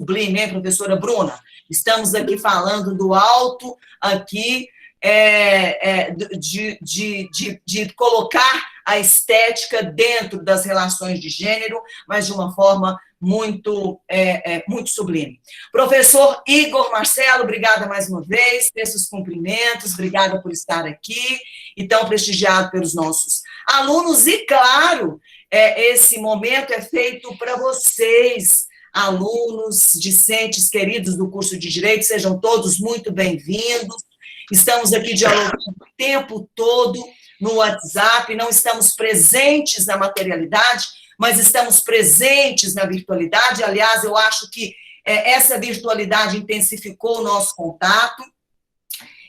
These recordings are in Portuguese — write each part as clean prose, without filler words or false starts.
sublime, hein, professora Bruna? Estamos aqui falando do alto, aqui, de colocar a estética dentro das relações de gênero, mas de uma forma muito, muito sublime. Professor Igor Marcelo, obrigada mais uma vez, peço os cumprimentos, obrigada por estar aqui e tão prestigiado pelos nossos alunos, e claro, esse momento é feito para vocês, alunos, discentes queridos do curso de Direito, sejam todos muito bem-vindos. Estamos aqui dialogando o tempo todo no WhatsApp, não estamos presentes na materialidade, mas estamos presentes na virtualidade. Aliás, eu acho que essa virtualidade intensificou o nosso contato,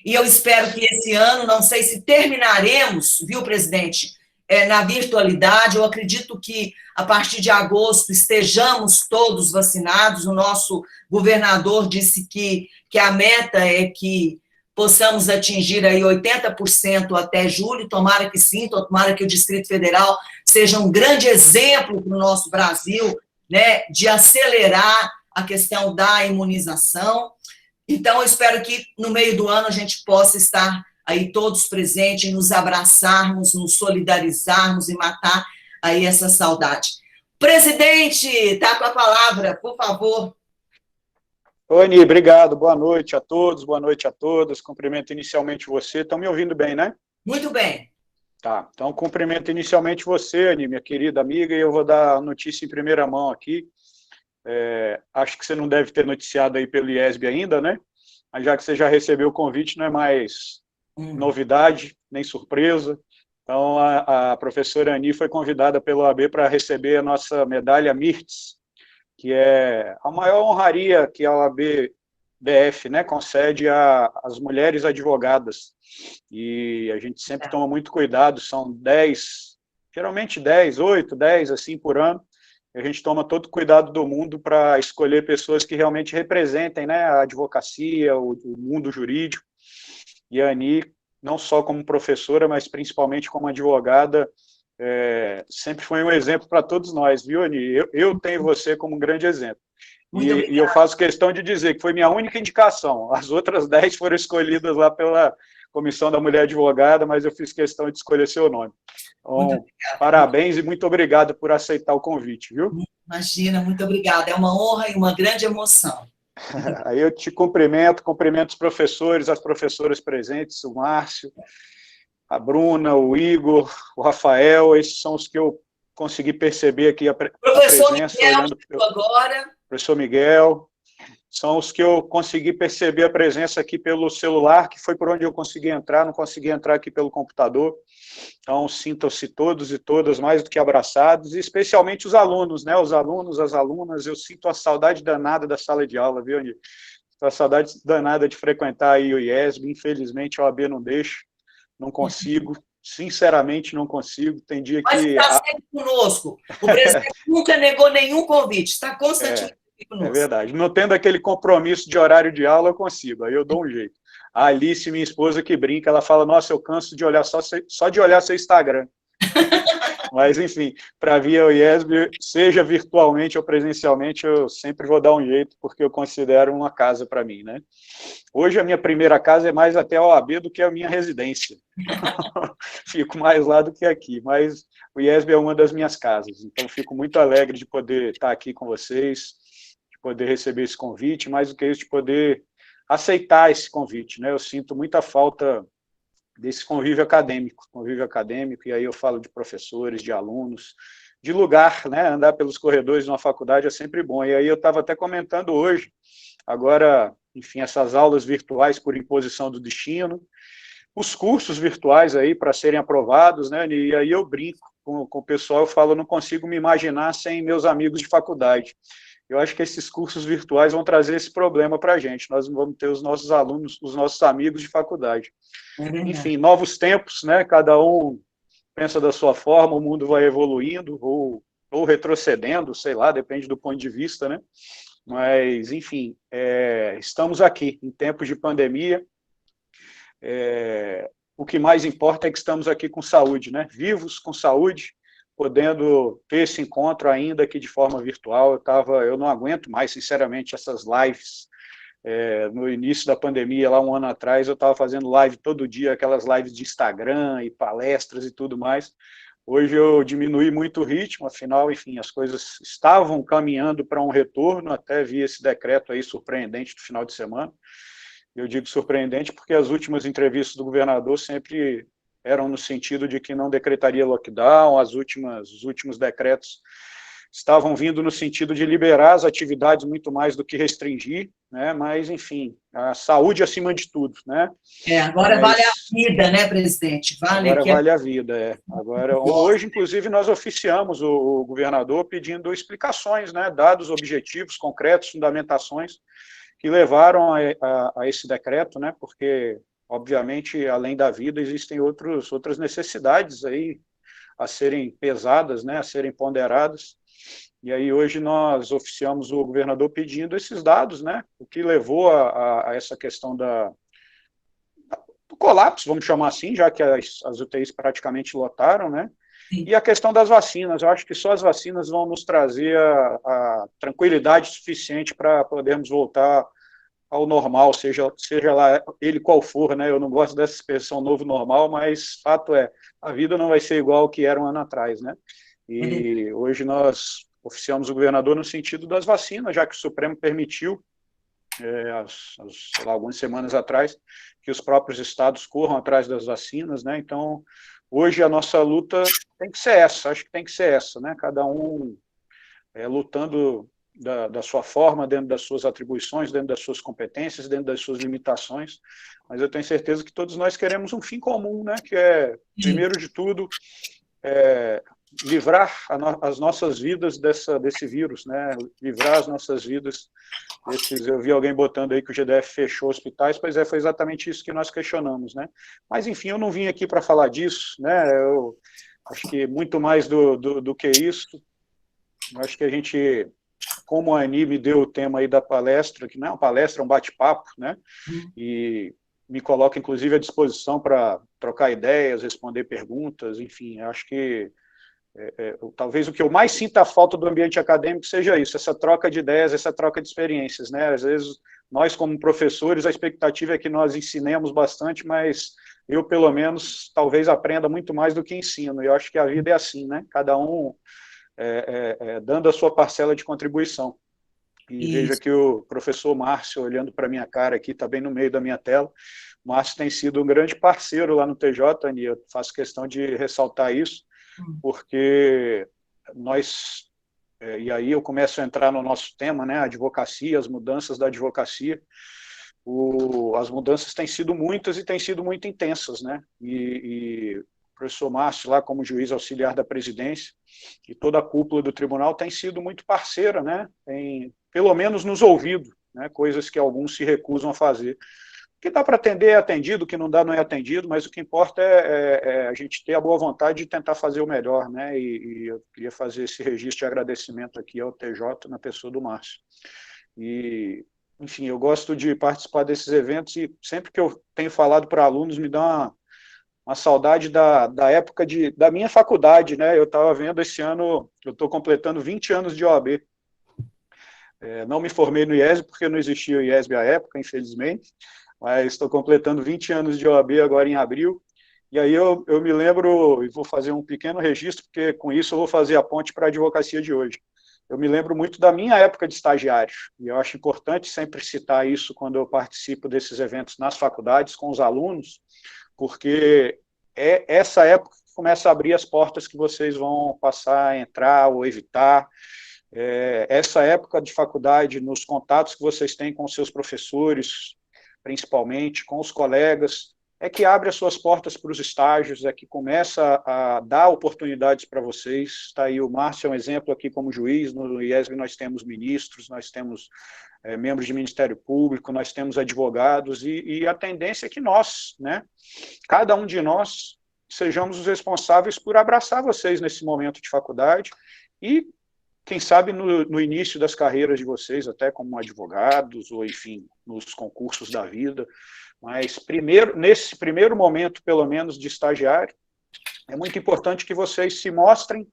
e eu espero que esse ano, não sei se terminaremos, viu, presidente, na virtualidade. Eu acredito que a partir de agosto estejamos todos vacinados. O nosso governador disse que a meta é que possamos atingir aí 80% até julho, tomara que sim, tomara que o Distrito Federal seja um grande exemplo para o nosso Brasil, né, de acelerar a questão da imunização. Então, eu espero que no meio do ano a gente possa estar aí todos presentes, nos abraçarmos, nos solidarizarmos e matar aí essa saudade. Presidente, está com a palavra, por favor. Oi, Ani, obrigado. Boa noite a todos, boa noite a todas. Cumprimento inicialmente você. Estão me ouvindo bem, né? Muito bem. Tá, então cumprimento inicialmente você, Ani, minha querida amiga, e eu vou dar a notícia em primeira mão aqui. Acho que você não deve ter noticiado aí pelo IESB ainda, né? Mas já que você já recebeu o convite, não é mais novidade, nem surpresa. Então, a professora Ani foi convidada pelo OAB para receber a nossa medalha Mirtz, que é a maior honraria que a OAB-BF, né, concede às mulheres advogadas. E a gente sempre toma muito cuidado, são 10, geralmente 10, 8, 10, assim, por ano. E a gente toma todo o cuidado do mundo para escolher pessoas que realmente representem, né, a advocacia, o mundo jurídico. E a Ani, não só como professora, mas principalmente como advogada, sempre foi um exemplo para todos nós, viu, Ani? Eu tenho você como um grande exemplo. E eu faço questão de dizer que foi minha única indicação. As outras 10 foram escolhidas lá pela Comissão da Mulher Advogada, mas eu fiz questão de escolher seu nome. Então, parabéns e muito obrigado por aceitar o convite, viu? Imagina, muito obrigada. É uma honra e uma grande emoção. Aí eu te cumprimento os professores, as professoras presentes, o Márcio, a Bruna, o Igor, o Rafael, esses são os que eu consegui perceber aqui a presença. Miguel, olhando agora. Professor Miguel, são os que eu consegui perceber a presença aqui pelo celular, que foi por onde eu consegui entrar, não consegui entrar aqui pelo computador. Então, sintam-se todos e todas mais do que abraçados, e especialmente os alunos, né? Os alunos, as alunas, eu sinto a saudade danada da sala de aula, viu, Ani? A saudade danada de frequentar aí o IESB, infelizmente a OAB não deixa. Não consigo, sinceramente não consigo. Tem dia Mas que... Mas está sempre conosco. O presidente nunca negou nenhum convite, está constantemente conosco. É verdade. Não tendo aquele compromisso de horário de aula, eu consigo, aí eu dou um jeito. A Alice, minha esposa, que brinca, ela fala, nossa, eu canso de olhar só de olhar seu Instagram. Mas, enfim, para vir ao IESB, seja virtualmente ou presencialmente, eu sempre vou dar um jeito, porque eu considero uma casa para mim, né? Hoje, a minha primeira casa é mais até a OAB do que a minha residência. Fico mais lá do que aqui, mas o IESB é uma das minhas casas, então fico muito alegre de poder estar aqui com vocês, de poder receber esse convite, mais do que isso, de poder aceitar esse convite, né? Eu sinto muita falta desse convívio acadêmico, e aí eu falo de professores, de alunos, de lugar, né? Andar pelos corredores de uma faculdade é sempre bom. E aí eu estava até comentando hoje, agora, enfim, essas aulas virtuais por imposição do destino, os cursos virtuais aí para serem aprovados, né? E aí eu brinco com o pessoal, eu falo, eu não consigo me imaginar sem meus amigos de faculdade. Eu acho que esses cursos virtuais vão trazer esse problema para a gente. Nós não vamos ter os nossos alunos, os nossos amigos de faculdade. Enfim, novos tempos, né? Cada um pensa da sua forma, o mundo vai evoluindo ou retrocedendo, sei lá, depende do ponto de vista, né? Mas, enfim, estamos aqui em tempos de pandemia. O que mais importa é que estamos aqui com saúde, né? Vivos, com saúde, podendo ter esse encontro ainda que de forma virtual. Eu não aguento mais, sinceramente, essas lives. No início da pandemia, lá um ano atrás, eu estava fazendo live todo dia, aquelas lives de Instagram e palestras e tudo mais. Hoje eu diminui muito o ritmo, afinal, enfim, as coisas estavam caminhando para um retorno, até vi esse decreto aí surpreendente do final de semana. Eu digo surpreendente porque as últimas entrevistas do governador sempre eram no sentido de que não decretaria lockdown, os últimos decretos estavam vindo no sentido de liberar as atividades muito mais do que restringir, né? Mas, enfim, a saúde acima de tudo, né? Agora vale a vida, né, presidente? Agora vale a vida, Agora, hoje, inclusive, nós oficiamos o governador pedindo explicações, né? Dados objetivos, concretos, fundamentações que levaram a esse decreto, né? Porque, obviamente, além da vida, existem outras necessidades aí a serem pesadas, né? A serem ponderadas. E aí hoje nós oficiamos o governador pedindo esses dados, né? O que levou a essa questão do colapso, vamos chamar assim, já que as UTIs praticamente lotaram, né? Sim. E a questão das vacinas. Eu acho que só as vacinas vão nos trazer a tranquilidade suficiente para podermos voltar ao normal, seja lá ele qual for, né? Eu não gosto dessa expressão novo normal, mas fato é, a vida não vai ser igual ao que era um ano atrás, né? E hoje nós oficiamos o governador no sentido das vacinas, já que o Supremo permitiu, sei lá, algumas semanas atrás, que os próprios estados corram atrás das vacinas, né? Então, hoje a nossa luta tem que ser essa, acho que tem que ser essa, né? Cada um lutando da sua forma, dentro das suas atribuições, dentro das suas competências, dentro das suas limitações, mas eu tenho certeza que todos nós queremos um fim comum, né? Que é, primeiro de tudo, livrar as nossas vidas desse vírus, né? Livrar as nossas vidas desses. Eu vi alguém botando aí que o GDF fechou hospitais, pois foi exatamente isso que nós questionamos, né? Mas, enfim, eu não vim aqui para falar disso, né? Eu acho que muito mais do que isso, eu acho que a gente, como a Ani me deu o tema aí da palestra, que não é uma palestra, é um bate-papo, né? E me coloca, inclusive, à disposição para trocar ideias, responder perguntas, enfim, acho que talvez o que eu mais sinta a falta do ambiente acadêmico seja isso, essa troca de ideias, essa troca de experiências, né? Às vezes, nós como professores, a expectativa é que nós ensinemos bastante, mas eu, pelo menos, talvez aprenda muito mais do que ensino, e eu acho que a vida é assim, né? Cada um dando a sua parcela de contribuição. E veja que o professor Márcio, olhando para a minha cara aqui, está bem no meio da minha tela, o Márcio tem sido um grande parceiro lá no TJ, Ani, eu faço questão de ressaltar isso, porque nós, e aí eu começo a entrar no nosso tema, né, a advocacia, as mudanças da advocacia, as mudanças têm sido muitas e têm sido muito intensas, né, e o professor Márcio, lá como juiz auxiliar da presidência, e toda a cúpula do tribunal tem sido muito parceira, né, tem pelo menos nos ouvido, né, coisas que alguns se recusam a fazer. O que dá para atender é atendido, o que não dá não é atendido, mas o que importa é a gente ter a boa vontade de tentar fazer o melhor, né? E eu queria fazer esse registro de agradecimento aqui ao TJ na pessoa do Márcio. E, enfim, eu gosto de participar desses eventos e sempre que eu tenho falado para alunos me dá uma saudade da época da minha faculdade, né? Eu estava vendo esse ano, eu estou completando 20 anos de OAB. Não me formei no IESB porque não existia o IESB à época, infelizmente, mas estou completando 20 anos de OAB agora em abril, e aí eu me lembro, e vou fazer um pequeno registro, porque com isso eu vou fazer a ponte para a advocacia de hoje. Eu me lembro muito da minha época de estagiário, e eu acho importante sempre citar isso quando eu participo desses eventos nas faculdades, com os alunos, porque é essa época que começa a abrir as portas que vocês vão passar a entrar ou evitar, essa época de faculdade, nos contatos que vocês têm com os seus professores, principalmente, com os colegas, é que abre as suas portas para os estágios, é que começa a dar oportunidades para vocês. Está aí o Márcio, é um exemplo aqui como juiz, no IESB nós temos ministros, nós temos membros de Ministério Público, nós temos advogados, e a tendência é que nós, né, cada um de nós, sejamos os responsáveis por abraçar vocês nesse momento de faculdade e quem sabe no início das carreiras de vocês, até como advogados, ou enfim, nos concursos da vida, mas nesse primeiro momento, pelo menos, de estagiário, é muito importante que vocês se mostrem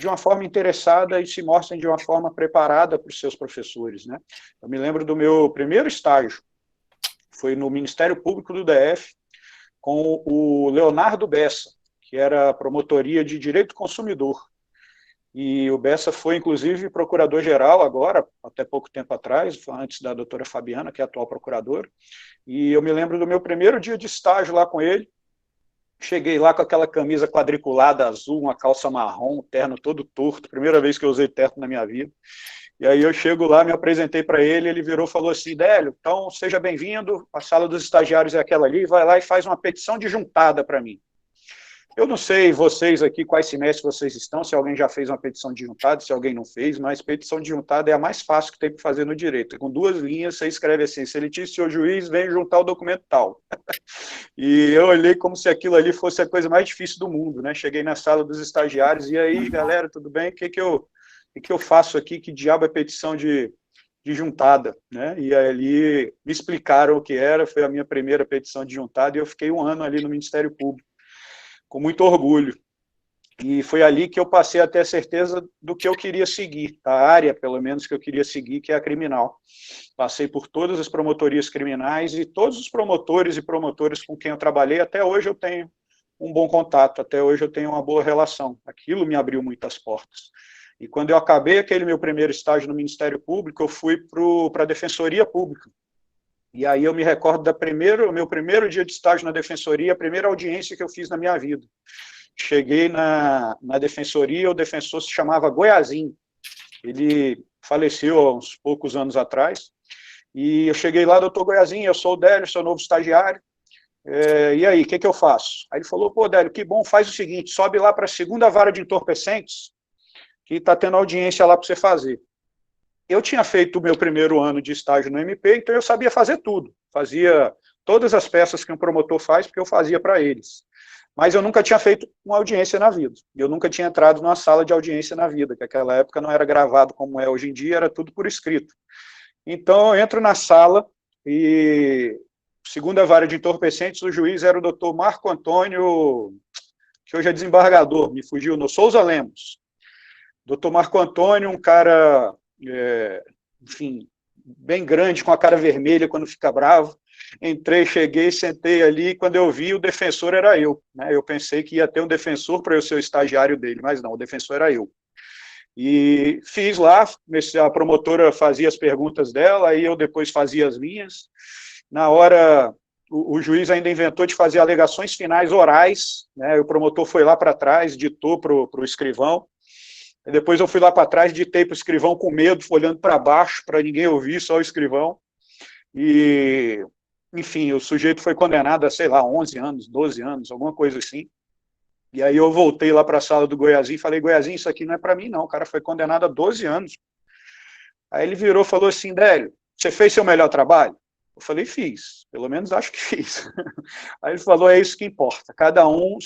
de uma forma interessada e se mostrem de uma forma preparada para os seus professores, né? Eu me lembro do meu primeiro estágio, foi no Ministério Público do DF, com o Leonardo Bessa, que era promotoria de Direito do Consumidor. E o Bessa foi, inclusive, procurador-geral agora, até pouco tempo atrás, antes da doutora Fabiana, que é a atual procuradora. E eu me lembro do meu primeiro dia de estágio lá com ele. Cheguei lá com aquela camisa quadriculada azul, uma calça marrom, um terno todo torto, primeira vez que eu usei terno na minha vida. E aí eu chego lá, me apresentei para ele, ele virou e falou assim: Délio, então seja bem-vindo, a sala dos estagiários é aquela ali, vai lá e faz uma petição de juntada para mim. Eu não sei vocês aqui, quais semestres vocês estão, se alguém já fez uma petição de juntada, se alguém não fez, mas petição de juntada é a mais fácil que tem para fazer no direito. Com 2 linhas, você escreve assim: excelentíssimo senhor juiz, vem juntar o documento tal. E eu olhei como se aquilo ali fosse a coisa mais difícil do mundo, né? Cheguei na sala dos estagiários, e aí, galera, tudo bem? O que eu faço aqui? Que diabo é petição de juntada, né? E ali me explicaram o que era, foi a minha primeira petição de juntada, e eu fiquei 1 ano ali no Ministério Público, com muito orgulho. E foi ali que eu passei a ter a certeza do que eu queria seguir, a área, pelo menos, que eu queria seguir, que é a criminal. Passei por todas as promotorias criminais e todos os promotores e promotoras com quem eu trabalhei, até hoje eu tenho um bom contato, até hoje eu tenho uma boa relação. Aquilo me abriu muitas portas. E quando eu acabei aquele meu primeiro estágio no Ministério Público, eu fui para a Defensoria Pública. E aí eu me recordo do meu primeiro dia de estágio na Defensoria, a primeira audiência que eu fiz na minha vida. Cheguei na Defensoria, o defensor se chamava Goiazinho. Ele faleceu há uns poucos anos atrás. E eu cheguei lá: doutor Goiazinho, eu sou o Délio, sou novo estagiário. E aí, o que eu faço? Aí ele falou: pô, Délio, que bom, faz o seguinte, sobe lá para a 2ª vara de entorpecentes, que está tendo audiência lá para você fazer. Eu tinha feito o meu primeiro ano de estágio no MP, então eu sabia fazer tudo. Fazia todas as peças que um promotor faz, porque eu fazia para eles. Mas eu nunca tinha feito uma audiência na vida. Eu nunca tinha entrado numa sala de audiência na vida, que naquela época não era gravado como é hoje em dia, era tudo por escrito. Então eu entro na sala e 2ª vara de entorpecentes, o juiz era o doutor Marco Antônio, que hoje é desembargador, me fugiu, no Souza Lemos. Doutor Marco Antônio, um cara, enfim, bem grande, com a cara vermelha quando fica bravo. Entrei, cheguei, sentei ali, e quando eu vi, o defensor era eu, né? Eu pensei que ia ter um defensor para eu ser o estagiário dele, mas não, o defensor era eu. E fiz lá, a promotora fazia as perguntas dela, aí eu depois fazia as minhas. Na hora, o juiz ainda inventou de fazer alegações finais orais, né? O promotor foi lá para trás, ditou para o escrivão. Depois eu fui lá para trás, ditei para o escrivão com medo, olhando para baixo, para ninguém ouvir, só o escrivão. E, enfim, o sujeito foi condenado a, sei lá, 11 anos, 12 anos, alguma coisa assim. E aí eu voltei lá para a sala do Goiazinho e falei: Goiazinho, isso aqui não é para mim, não. O cara foi condenado a 12 anos. Aí ele virou e falou assim: Délio, você fez seu melhor trabalho? Eu falei: fiz, pelo menos acho que fiz. Aí ele falou: é isso que importa, cada um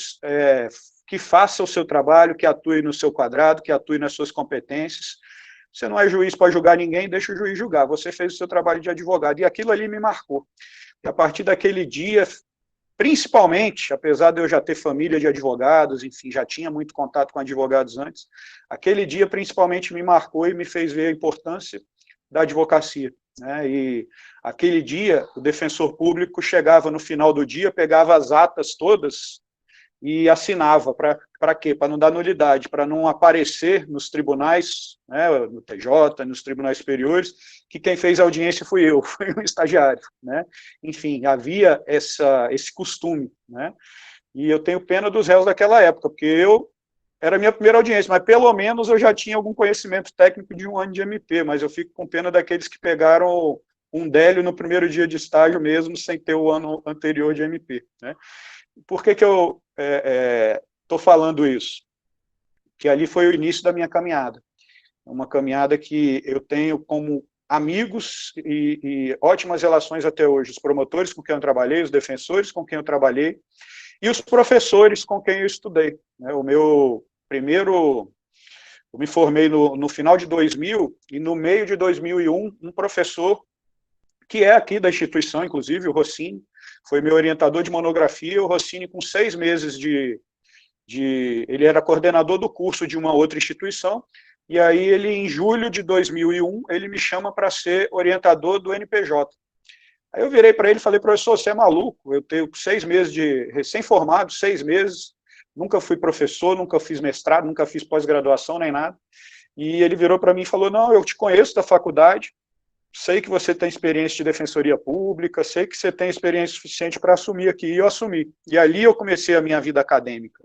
que faça o seu trabalho, que atue no seu quadrado, que atue nas suas competências. Você não é juiz para julgar ninguém, deixa o juiz julgar. Você fez o seu trabalho de advogado. E aquilo ali me marcou. E a partir daquele dia, principalmente, apesar de eu já ter família de advogados, enfim, já tinha muito contato com advogados antes, aquele dia principalmente me marcou e me fez ver a importância da advocacia, né? E aquele dia, o defensor público chegava no final do dia, pegava as atas todas e assinava. Para quê? Para não dar nulidade, para não aparecer nos tribunais, né, no TJ, nos tribunais superiores, que quem fez a audiência fui eu, fui um estagiário, né? Enfim, havia esse costume, né? E eu tenho pena dos réus daquela época, porque era a minha primeira audiência, mas pelo menos eu já tinha algum conhecimento técnico de 1 ano de MP, mas eu fico com pena daqueles que pegaram um Délio no primeiro dia de estágio mesmo, sem ter o ano anterior de MP, né? Por que eu estou falando isso? Que ali foi o início da minha caminhada. Uma caminhada que eu tenho como amigos e ótimas relações até hoje. Os promotores com quem eu trabalhei, os defensores com quem eu trabalhei, e os professores com quem eu estudei. O meu primeiro... Eu me formei no final de 2000, e no meio de 2001, um professor, que é aqui da instituição, inclusive, o Rossini, foi meu orientador de monografia. O Rossini, com 6 meses de ele era coordenador do curso de uma outra instituição, e aí ele, em julho de 2001, ele me chama para ser orientador do NPJ. Aí eu virei para ele e falei, professor, você é maluco, eu tenho 6 meses de recém-formado, 6 meses, nunca fui professor, nunca fiz mestrado, nunca fiz pós-graduação, nem nada. E ele virou para mim e falou, não, eu te conheço da faculdade, sei que você tem experiência de defensoria pública, sei que você tem experiência suficiente para assumir aqui, e eu assumi. E ali eu comecei a minha vida acadêmica.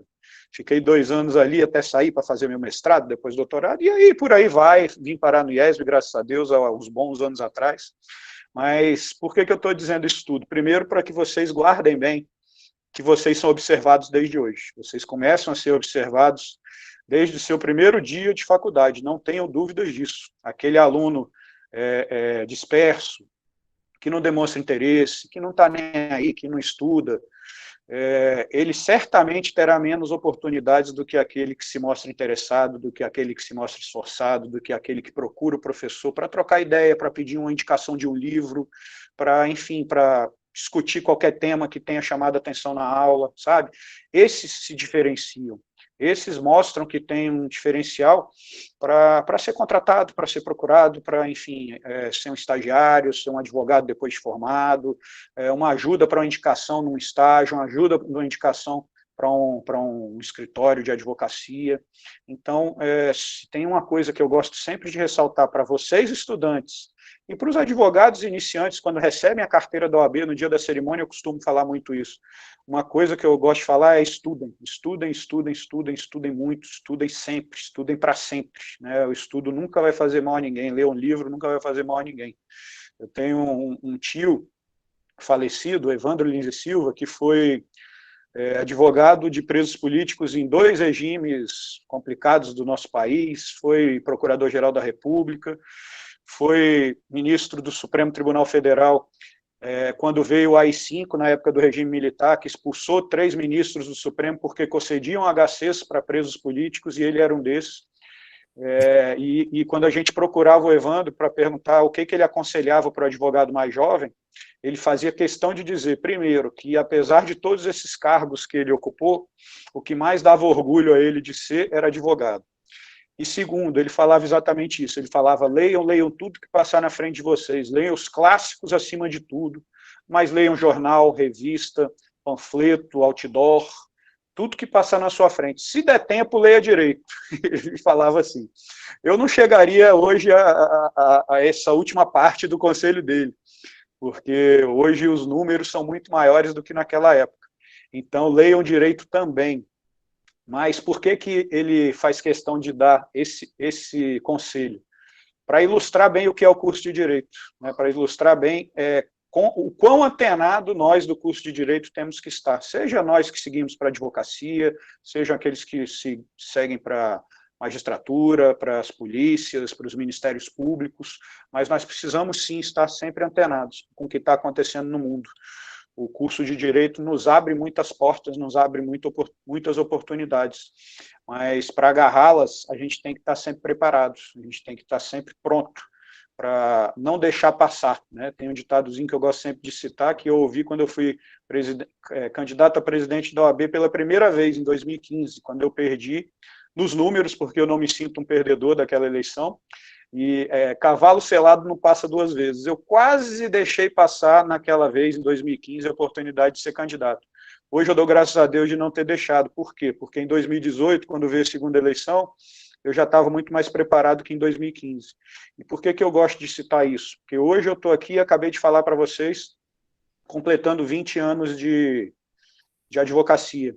Fiquei 2 anos ali até sair para fazer meu mestrado, depois doutorado, e aí por aí vai, vim parar no IESB, graças a Deus, há uns bons anos atrás. Mas por que eu estou dizendo isso tudo? Primeiro, para que vocês guardem bem que vocês são observados desde hoje. Vocês começam a ser observados desde o seu primeiro dia de faculdade, não tenham dúvidas disso. Aquele aluno disperso, que não demonstra interesse, que não está nem aí, que não estuda, ele certamente terá menos oportunidades do que aquele que se mostra interessado, do que aquele que se mostra esforçado, do que aquele que procura o professor para trocar ideia, para pedir uma indicação de um livro, para, enfim, para discutir qualquer tema que tenha chamado a atenção na aula, sabe? Esses se diferenciam. Esses mostram que tem um diferencial para ser contratado, para ser procurado, para, enfim, ser um estagiário, ser um advogado depois de formado, uma ajuda para uma indicação num estágio, uma ajuda numa indicação para um escritório de advocacia. Então, se tem uma coisa que eu gosto sempre de ressaltar para vocês, estudantes, e para os advogados iniciantes, quando recebem a carteira da OAB, no dia da cerimônia, eu costumo falar muito isso. Uma coisa que eu gosto de falar é estudem, estudem, estudem, estudem, estudem muito, estudem sempre, estudem para sempre. Né? O estudo nunca vai fazer mal a ninguém, ler um livro nunca vai fazer mal a ninguém. Eu tenho um tio falecido, Evandro Lins e Silva, que foi advogado de presos políticos em 2 regimes complicados do nosso país, foi procurador-geral da República, foi ministro do Supremo Tribunal Federal quando veio o AI-5, na época do regime militar, que expulsou 3 ministros do Supremo porque concediam HCs para presos políticos, e ele era um desses. E quando a gente procurava o Evandro para perguntar o que ele aconselhava para o advogado mais jovem, ele fazia questão de dizer, primeiro, que apesar de todos esses cargos que ele ocupou, o que mais dava orgulho a ele de ser era advogado. E segundo, ele falava exatamente isso, ele falava, leiam tudo que passar na frente de vocês, leiam os clássicos acima de tudo, mas leiam jornal, revista, panfleto, outdoor, tudo que passar na sua frente. Se der tempo, leia direito. Ele falava assim. Eu não chegaria hoje a essa última parte do conselho dele, porque hoje os números são muito maiores do que naquela época. Então, leiam direito também. Mas por que ele faz questão de dar esse conselho? Para ilustrar bem o que é o curso de Direito, né? Para ilustrar bem o quão antenado nós do curso de Direito temos que estar, seja nós que seguimos para a advocacia, sejam aqueles que seguem para a magistratura, para as polícias, para os ministérios públicos, mas nós precisamos sim estar sempre antenados com o que está acontecendo no mundo. O curso de Direito nos abre muitas portas, nos abre muitas oportunidades, mas para agarrá-las, a gente tem que estar sempre preparados, a gente tem que estar sempre pronto para não deixar passar. Né? Tem um ditadozinho que eu gosto sempre de citar, que eu ouvi quando eu fui candidato a presidente da OAB pela primeira vez, em 2015, quando eu perdi nos números, porque eu não me sinto um perdedor daquela eleição, e cavalo selado não passa 2 vezes. Eu quase deixei passar naquela vez, em 2015, a oportunidade de ser candidato. Hoje eu dou graças a Deus de não ter deixado. Por quê? Porque em 2018, quando veio a segunda eleição, eu já estava muito mais preparado que em 2015. E por que eu gosto de citar isso? Porque hoje eu estou aqui e acabei de falar para vocês, completando 20 anos de advocacia.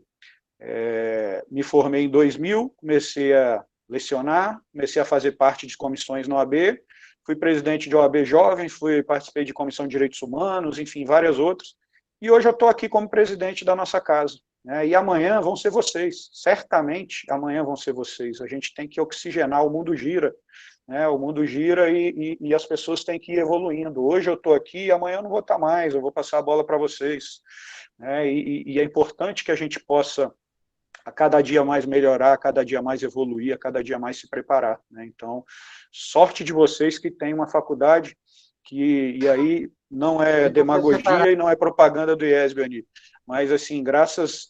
Me formei em 2000, comecei a lecionar, comecei a fazer parte de comissões na OAB, fui presidente de OAB Jovem, participei de comissão de direitos humanos, enfim, várias outras, e hoje eu estou aqui como presidente da nossa casa, né? E amanhã vão ser vocês, certamente amanhã vão ser vocês, a gente tem que oxigenar, o mundo gira, né? O mundo gira e as pessoas têm que ir evoluindo. Hoje eu estou aqui, amanhã eu não vou estar mais, eu vou passar a bola para vocês, né? E é importante que a gente possa a cada dia mais melhorar, a cada dia mais evoluir, a cada dia mais se preparar. Né? Então, sorte de vocês que tem uma faculdade e aí não é demagogia e não é propaganda do IESB, Ani. mas, assim, graças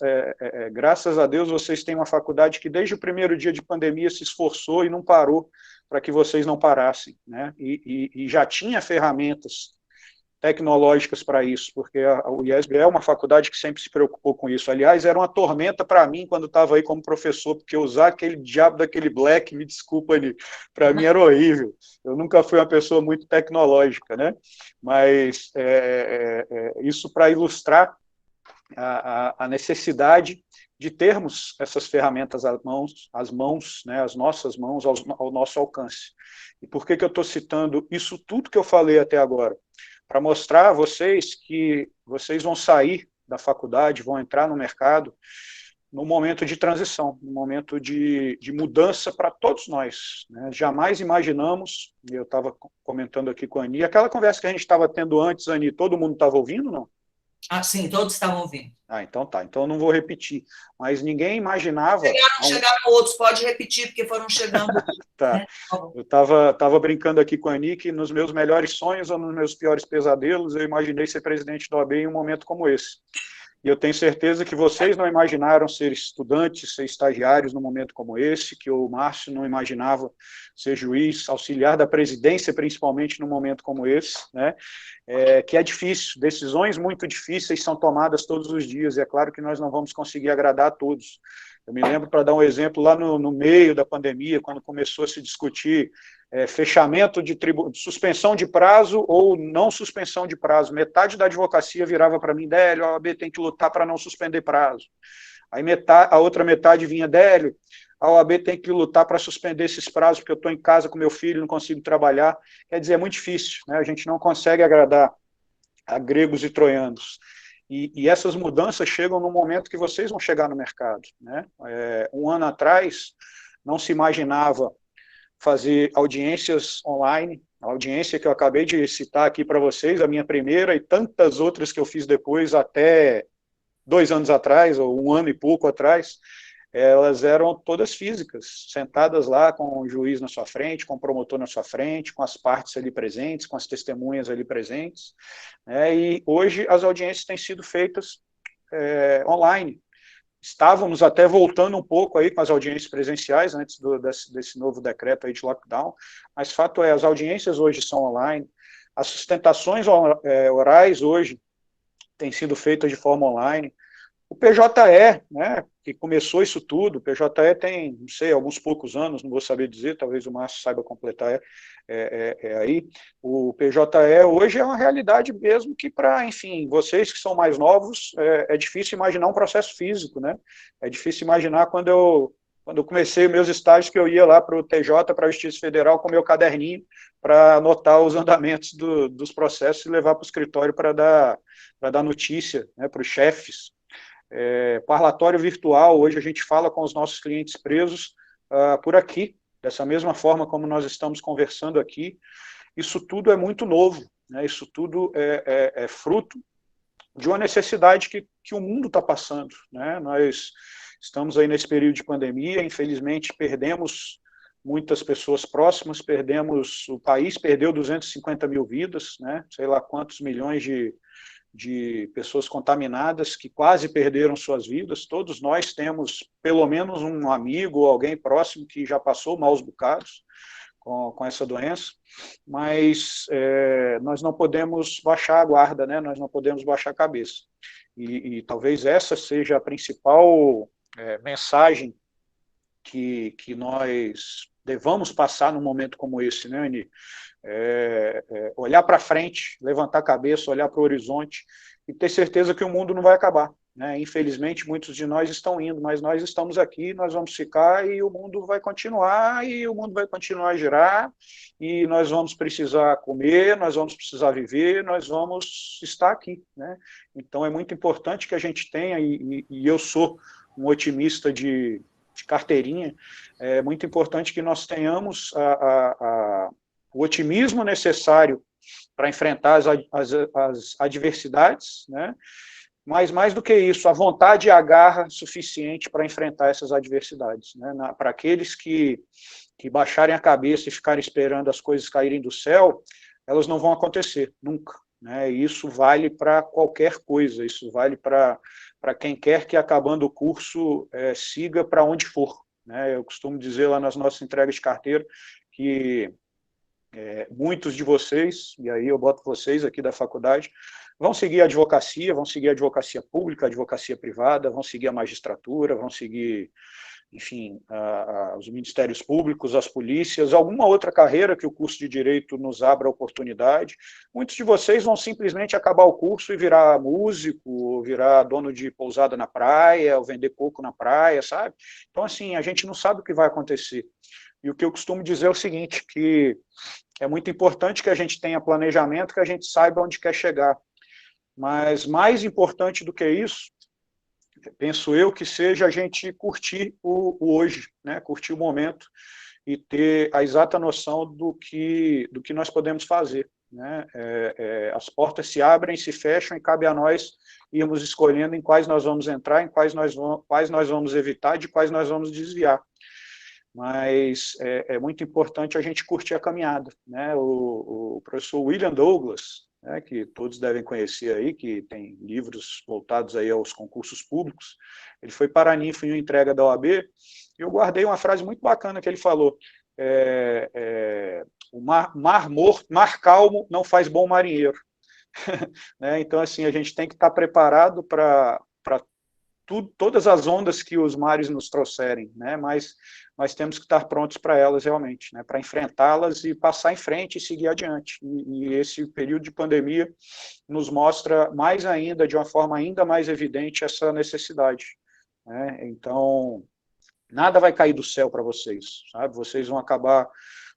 a Deus, vocês têm uma faculdade que, desde o primeiro dia de pandemia, se esforçou e não parou para que vocês não parassem, né? E já tinha ferramentas tecnológicas para isso, porque o IESB é uma faculdade que sempre se preocupou com isso. Aliás, era uma tormenta para mim quando estava aí como professor, porque usar aquele diabo daquele black, me desculpa ali, para mim era horrível. Eu nunca fui uma pessoa muito tecnológica, né? Mas isso para ilustrar a necessidade de termos essas ferramentas às mãos, né, às nossas mãos, ao nosso alcance. E por que eu estou citando isso tudo que eu falei até agora? Para mostrar a vocês que vocês vão sair da faculdade, vão entrar no mercado num momento de transição, num momento de mudança para todos nós, né? Jamais imaginamos, eu estava comentando aqui com a Ani, aquela conversa que a gente estava tendo antes, Ani, todo mundo estava ouvindo, não? Ah, sim, todos estavam ouvindo. Então tá, então eu não vou repetir, mas ninguém imaginava... Chegaram outros, pode repetir, porque foram chegando. Tá. Né? Eu estava brincando aqui com a Ani que nos meus melhores sonhos ou nos meus piores pesadelos, eu imaginei ser presidente da OAB em um momento como esse. E eu tenho certeza que vocês não imaginaram ser estudantes, ser estagiários num momento como esse, que o Márcio não imaginava ser juiz, auxiliar da presidência, principalmente num momento como esse, né? Que é difícil, decisões muito difíceis são tomadas todos os dias, e é claro que nós não vamos conseguir agradar a todos. Eu me lembro, para dar um exemplo, lá no meio da pandemia, quando começou a se discutir fechamento de suspensão de prazo ou não suspensão de prazo. Metade da advocacia virava para mim, Délio, a OAB tem que lutar para não suspender prazo. Aí a outra metade vinha, Délio, a OAB tem que lutar para suspender esses prazos, porque eu estou em casa com meu filho, não consigo trabalhar. Quer dizer, é muito difícil, né? A gente não consegue agradar a gregos e troianos. E essas mudanças chegam no momento que vocês vão chegar no mercado, né? Um ano atrás, não se imaginava fazer audiências online, a audiência que eu acabei de citar aqui para vocês, a minha primeira e tantas outras que eu fiz depois, até 2 anos atrás, ou 1 ano e pouco atrás, elas eram todas físicas, sentadas lá com o juiz na sua frente, com o promotor na sua frente, com as partes ali presentes, com as testemunhas ali presentes, né? E hoje as audiências têm sido feitas online. Estávamos até voltando um pouco aí com as audiências presenciais antes desse novo decreto aí de lockdown, mas fato é, as audiências hoje são online, as sustentações orais hoje têm sido feitas de forma online. O PJE, né, que começou isso tudo, o PJE tem, não sei, alguns poucos anos, não vou saber dizer, talvez o Márcio saiba completar aí. O PJE hoje é uma realidade mesmo que para, enfim, vocês que são mais novos, é difícil imaginar um processo físico, né? É difícil imaginar quando eu comecei meus estágios que eu ia lá para o TJ, para a Justiça Federal, com meu caderninho, para anotar os andamentos dos processos e levar para o escritório para dar notícia, né, para os chefes. Parlatório virtual, hoje a gente fala com os nossos clientes presos por aqui, dessa mesma forma como nós estamos conversando aqui. Isso tudo é muito novo, né? Isso tudo é fruto de uma necessidade que o mundo está passando, né? Nós estamos aí nesse período de pandemia, infelizmente perdemos muitas pessoas próximas, o país perdeu 250 mil vidas, né? Sei lá quantos milhões de pessoas contaminadas que quase perderam suas vidas. Todos nós temos pelo menos um amigo ou alguém próximo que já passou maus bocados com essa doença, mas nós não podemos baixar a guarda, né? Nós não podemos baixar a cabeça. E talvez essa seja a principal mensagem que nós devamos passar num momento como esse, né, Ani? Olhar para frente, levantar a cabeça, olhar para o horizonte e ter certeza que o mundo não vai acabar, né? Infelizmente, muitos de nós estão indo, mas nós estamos aqui, nós vamos ficar e o mundo vai continuar a girar e nós vamos precisar comer, nós vamos precisar viver, nós vamos estar aqui, né? Então, é muito importante que a gente tenha, e eu sou um otimista de carteirinha, é muito importante que nós tenhamos o otimismo necessário para enfrentar as adversidades, né? Mas, mais do que isso, a vontade e a garra suficiente para enfrentar essas adversidades, né? Para aqueles que baixarem a cabeça e ficarem esperando as coisas caírem do céu, elas não vão acontecer, nunca, né? E isso vale para qualquer coisa, isso vale para quem quer que, acabando o curso, siga para onde for, né? Eu costumo dizer lá nas nossas entregas de carteira que muitos de vocês, e aí eu boto vocês aqui da faculdade, vão seguir a advocacia pública, a advocacia privada, vão seguir a magistratura, vão seguir, enfim, os ministérios públicos, as polícias, alguma outra carreira que o curso de Direito nos abra oportunidade. Muitos de vocês vão simplesmente acabar o curso e virar músico, ou virar dono de pousada na praia, ou vender coco na praia, sabe? Então, assim, a gente não sabe o que vai acontecer. E o que eu costumo dizer é o seguinte, que é muito importante que a gente tenha planejamento, que a gente saiba onde quer chegar. Mas mais importante do que isso, penso eu, que seja a gente curtir o hoje, né? Curtir o momento e ter a exata noção do que nós podemos fazer, né? As portas se abrem, se fecham, e cabe a nós irmos escolhendo em quais nós vamos entrar, em quais nós vamos evitar, de quais nós vamos desviar. Mas é muito importante a gente curtir a caminhada, né? O professor William Douglas, né, que todos devem conhecer aí, que tem livros voltados aí aos concursos públicos, ele foi paraninfo em uma entrega da OAB, e eu guardei uma frase muito bacana que ele falou: o mar calmo não faz bom marinheiro. Né? Então, assim, a gente tem que estar preparado para todas as ondas que os mares nos trouxerem, né? Mas temos que estar prontos para elas realmente, né? Para enfrentá-las e passar em frente e seguir adiante. E esse período de pandemia nos mostra mais ainda, de uma forma ainda mais evidente, essa necessidade, né? Então, nada vai cair do céu para vocês, sabe? Vocês vão acabar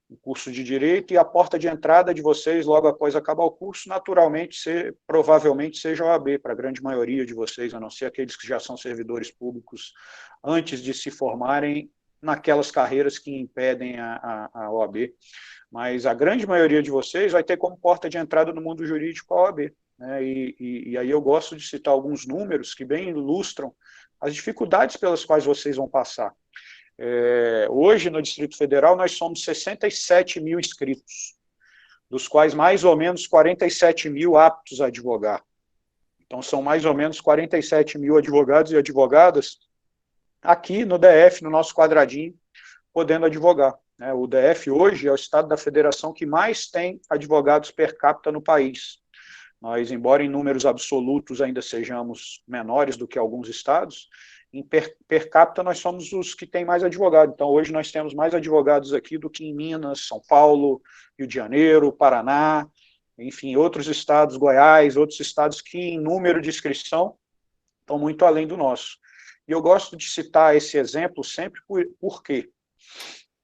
o curso de Direito, e a porta de entrada de vocês, logo após acabar o curso, naturalmente, provavelmente seja a OAB, para a grande maioria de vocês, a não ser aqueles que já são servidores públicos antes de se formarem naquelas carreiras que impedem a OAB. Mas a grande maioria de vocês vai ter como porta de entrada no mundo jurídico a OAB, né? E aí eu gosto de citar alguns números que bem ilustram as dificuldades pelas quais vocês vão passar. Hoje, no Distrito Federal, nós somos 67 mil inscritos, dos quais mais ou menos 47 mil aptos a advogar. Então, são mais ou menos 47 mil advogados e advogadas aqui no DF, no nosso quadradinho, podendo advogar. O DF hoje é o estado da federação que mais tem advogados per capita no país. Nós, embora em números absolutos ainda sejamos menores do que alguns estados, em per capita nós somos os que têm mais advogados. Então, hoje nós temos mais advogados aqui do que em Minas, São Paulo, Rio de Janeiro, Paraná, enfim, outros estados, Goiás, outros estados que, em número de inscrição, estão muito além do nosso. E eu gosto de citar esse exemplo sempre por quê?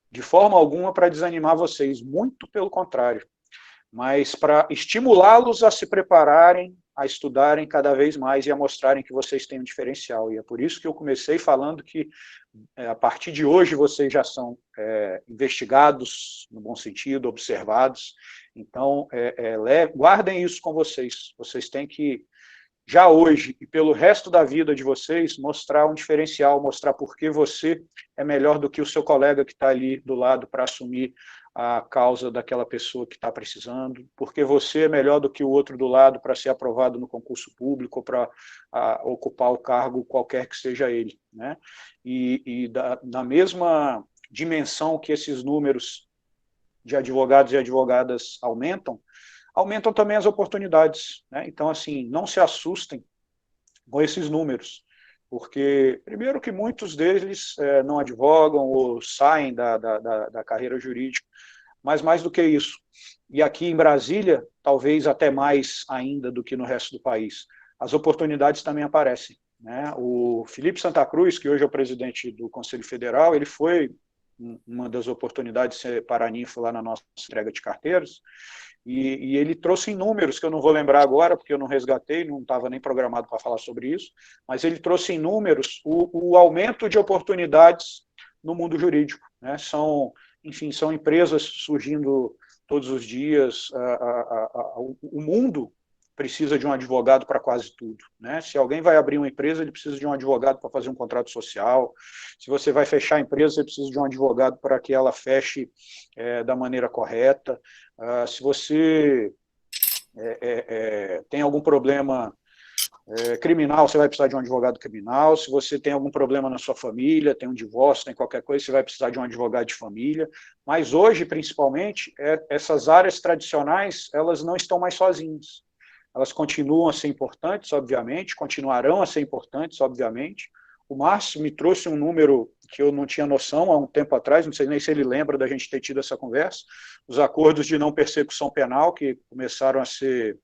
De forma alguma para desanimar vocês, muito pelo contrário, mas para estimulá-los a se prepararem, a estudarem cada vez mais e a mostrarem que vocês têm um diferencial. E é por isso que eu comecei falando que, a partir de hoje, vocês já são investigados, no bom sentido, observados. Então, guardem isso com vocês. Vocês têm que, já hoje e pelo resto da vida de vocês, mostrar um diferencial, mostrar por que você é melhor do que o seu colega que está ali do lado para assumir a causa daquela pessoa que está precisando, porque você é melhor do que o outro do lado para ser aprovado no concurso público, para ocupar o cargo qualquer que seja ele, né? Na mesma dimensão que esses números de advogados e advogadas aumentam também as oportunidades, né? Então, assim, não se assustem com esses números, porque, primeiro, que muitos deles não advogam ou saem da carreira jurídica, mas mais do que isso, e aqui em Brasília, talvez até mais ainda do que no resto do país, as oportunidades também aparecem, né? O Felipe Santa Cruz, que hoje é o presidente do Conselho Federal, ele foi uma das oportunidades de ser paraninfo lá na nossa entrega de carteiras, e ele trouxe em números, que eu não vou lembrar agora, porque eu não resgatei, não estava nem programado para falar sobre isso, mas ele trouxe em números o aumento de oportunidades no mundo jurídico, né? Enfim, são empresas surgindo todos os dias, o mundo precisa de um advogado para quase tudo, né? Se alguém vai abrir uma empresa, ele precisa de um advogado para fazer um contrato social. Se você vai fechar a empresa, você precisa de um advogado para que ela feche da maneira correta. Se você tem algum problema criminal, você vai precisar de um advogado criminal. Se você tem algum problema na sua família, tem um divórcio, tem qualquer coisa, você vai precisar de um advogado de família. Mas hoje, principalmente, essas áreas tradicionais, elas não estão mais sozinhas. Elas continuam a ser importantes, obviamente, continuarão a ser importantes, obviamente. O Márcio me trouxe um número que eu não tinha noção há um tempo atrás, não sei nem se ele lembra da gente ter tido essa conversa, os acordos de não persecução penal, que começaram a ser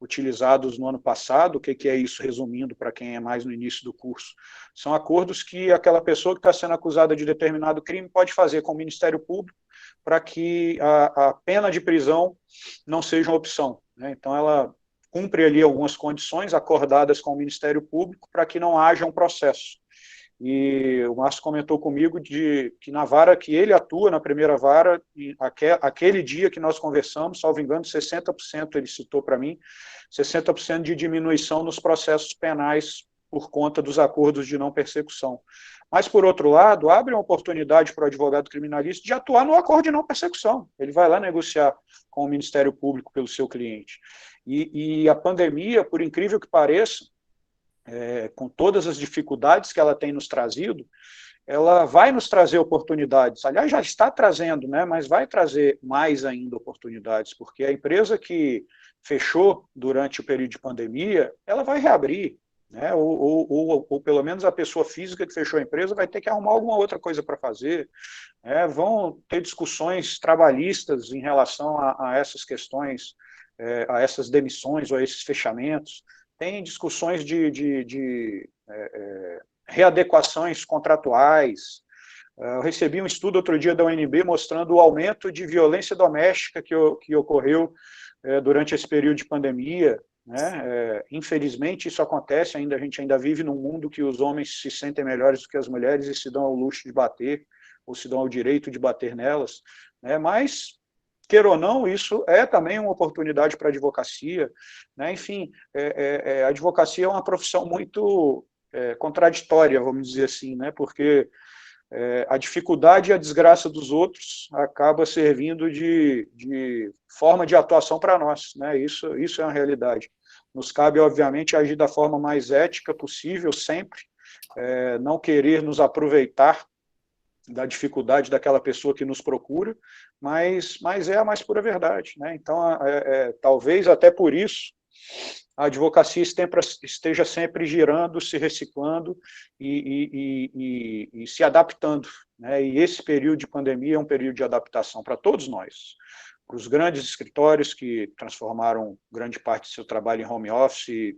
utilizados no ano passado. O que é isso, resumindo, para quem é mais no início do curso? São acordos que aquela pessoa que está sendo acusada de determinado crime pode fazer com o Ministério Público para que a pena de prisão não seja uma opção, né? Então, ela cumpre ali algumas condições acordadas com o Ministério Público para que não haja um processo. E o Márcio comentou comigo de que na vara que ele atua, na primeira vara, aquele dia que nós conversamos, salvo engano, 60%, ele citou para mim, 60% de diminuição nos processos penais por conta dos acordos de não persecução. Mas, por outro lado, abre uma oportunidade para o advogado criminalista de atuar no acordo de não persecução. Ele vai lá negociar com o Ministério Público pelo seu cliente. E a pandemia, por incrível que pareça, com todas as dificuldades que ela tem nos trazido, ela vai nos trazer oportunidades. Aliás, já está trazendo, né, mas vai trazer mais ainda oportunidades, porque a empresa que fechou durante o período de pandemia, ela vai reabrir, né, ou pelo menos a pessoa física que fechou a empresa vai ter que arrumar alguma outra coisa para fazer. Vão ter discussões trabalhistas em relação a essas questões, a essas demissões ou a esses fechamentos. Tem discussões de readequações contratuais. Eu recebi um estudo outro dia da UNB mostrando o aumento de violência doméstica que ocorreu durante esse período de pandemia, né? Infelizmente, isso acontece, a gente ainda vive num mundo que os homens se sentem melhores do que as mulheres e se dão ao luxo de bater, ou se dão ao direito de bater nelas, né? Mas, queira ou não, isso é também uma oportunidade para a advocacia, né? Enfim, a advocacia é uma profissão muito contraditória, vamos dizer assim, né? Porque a dificuldade e a desgraça dos outros acaba servindo de forma de atuação para nós, né? Isso é uma realidade. Nos cabe, obviamente, agir da forma mais ética possível, sempre, não querer nos aproveitar da dificuldade daquela pessoa que nos procura, mas é a mais pura verdade, né? Então, talvez até por isso a advocacia esteja sempre girando, se reciclando e se adaptando, né? E esse período de pandemia é um período de adaptação para todos nós, para os grandes escritórios que transformaram grande parte do seu trabalho em home office,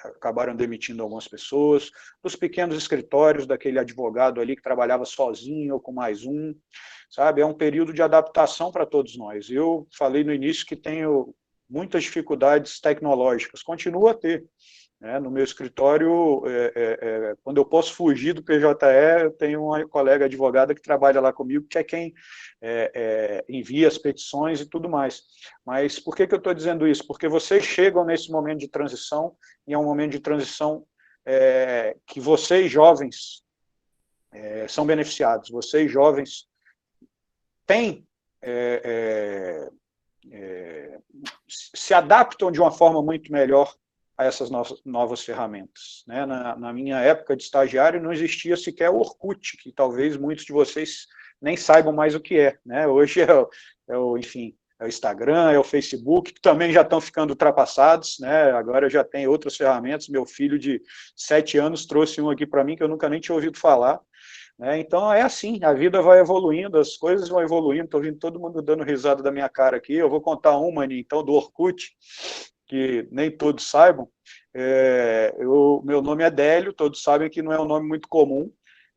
acabaram demitindo algumas pessoas, dos pequenos escritórios, daquele advogado ali que trabalhava sozinho ou com mais um, sabe? É um período de adaptação para todos nós. Eu falei no início que tenho muitas dificuldades tecnológicas, continuo a ter, né? No meu escritório, quando eu posso fugir do PJE, eu tenho uma colega advogada que trabalha lá comigo, que é quem envia as petições e tudo mais. Mas por que eu estou dizendo isso? Porque vocês chegam nesse momento de transição, e é um momento de transição que vocês, jovens, são beneficiados. Vocês, jovens, têm se adaptam de uma forma muito melhor a essas novas ferramentas, né? Na minha época de estagiário não existia sequer o Orkut, que talvez muitos de vocês nem saibam mais o que é, né? Hoje enfim, é o Instagram, é o Facebook, que também já estão ficando ultrapassados, né? Agora já tem outras ferramentas. Meu filho de 7 anos trouxe um aqui para mim que eu nunca nem tinha ouvido falar. Então é assim, a vida vai evoluindo, as coisas vão evoluindo. Estou vendo todo mundo dando risada da minha cara aqui. Eu vou contar uma, então, do Orkut, que nem todos saibam. Meu nome é Délio, todos sabem que não é um nome muito comum,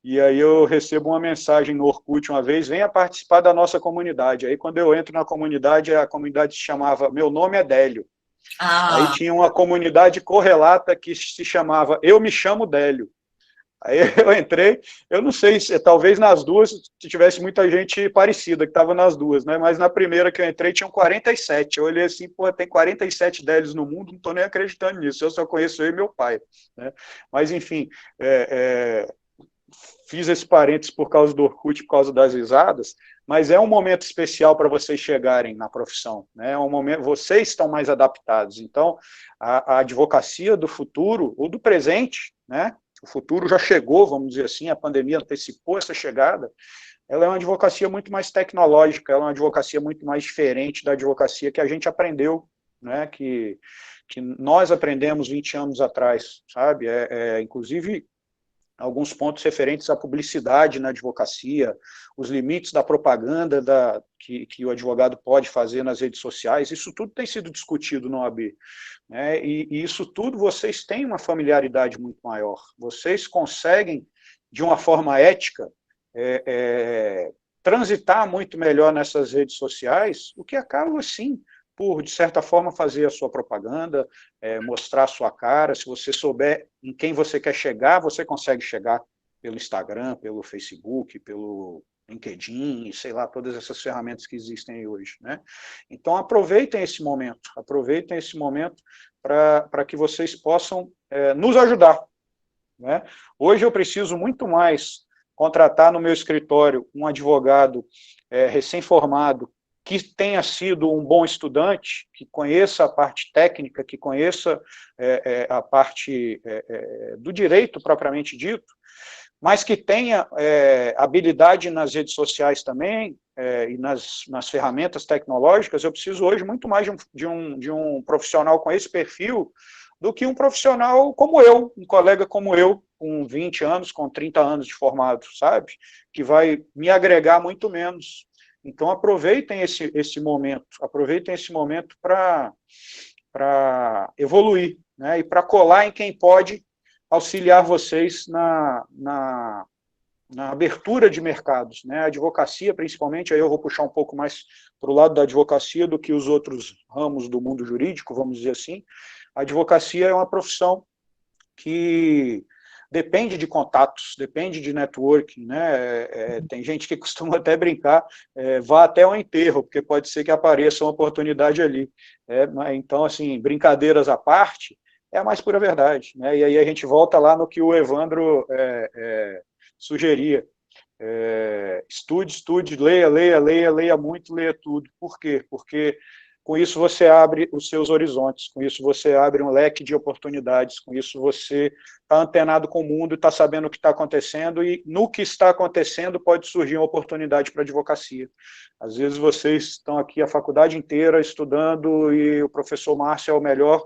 e aí eu recebo uma mensagem no Orkut uma vez: venha participar da nossa comunidade. Aí quando eu entro na comunidade, a comunidade se chamava Meu Nome é Délio. Aí tinha uma comunidade correlata que se chamava Eu Me Chamo Délio. Aí eu entrei, eu não sei, talvez nas duas tivesse muita gente parecida, que estava nas duas, né? Mas na primeira que eu entrei tinham 47. Eu olhei assim, pô, tem 47 Délios no mundo, não estou nem acreditando nisso, eu só conheço eu e meu pai, né? Mas, enfim, fiz esse parênteses por causa do Orkut, por causa das risadas, mas é um momento especial para vocês chegarem na profissão, né? É um momento, vocês estão mais adaptados. Então, a advocacia do futuro, ou do presente, né? O futuro já chegou, vamos dizer assim, a pandemia antecipou essa chegada, ela é uma advocacia muito mais tecnológica, ela é uma advocacia muito mais diferente da advocacia que a gente aprendeu, né? Que nós aprendemos 20 anos atrás, sabe? Inclusive, alguns pontos referentes à publicidade na advocacia, os limites da propaganda que o advogado pode fazer nas redes sociais, isso tudo tem sido discutido no OAB, né? E isso tudo vocês têm uma familiaridade muito maior, vocês conseguem, de uma forma ética, transitar muito melhor nessas redes sociais, o que acaba, sim, por, de certa forma, fazer a sua propaganda, mostrar a sua cara. Se você souber em quem você quer chegar, você consegue chegar pelo Instagram, pelo Facebook, pelo LinkedIn, sei lá, todas essas ferramentas que existem hoje, né? Então, aproveitem esse momento para que vocês possam nos ajudar, né? Hoje eu preciso muito mais contratar no meu escritório um advogado recém-formado, que tenha sido um bom estudante, que conheça a parte técnica, que conheça a parte do direito propriamente dito, mas que tenha habilidade nas redes sociais também, e nas ferramentas tecnológicas. Eu preciso hoje muito mais de um profissional com esse perfil do que um profissional como eu, um colega como eu, com 20 anos, com 30 anos de formado, sabe? Que vai me agregar muito menos. Então, aproveitem esse momento para evoluir, né? E para colar em quem pode auxiliar vocês na abertura de mercados, né? A advocacia, principalmente, aí eu vou puxar um pouco mais para o lado da advocacia do que os outros ramos do mundo jurídico, vamos dizer assim. A advocacia é uma profissão que depende de contatos, depende de networking, né? Tem gente que costuma até brincar, vá até o enterro, porque pode ser que apareça uma oportunidade ali. Então, assim, brincadeiras à parte, é a mais pura verdade, né? E aí a gente volta lá no que o Evandro sugeria. Estude, leia muito, leia tudo. Por quê? Porque com isso você abre os seus horizontes, com isso você abre um leque de oportunidades, com isso você está antenado com o mundo, está sabendo o que está acontecendo, e no que está acontecendo pode surgir uma oportunidade para a advocacia. Às vezes vocês estão aqui a faculdade inteira estudando e o professor Márcio é o melhor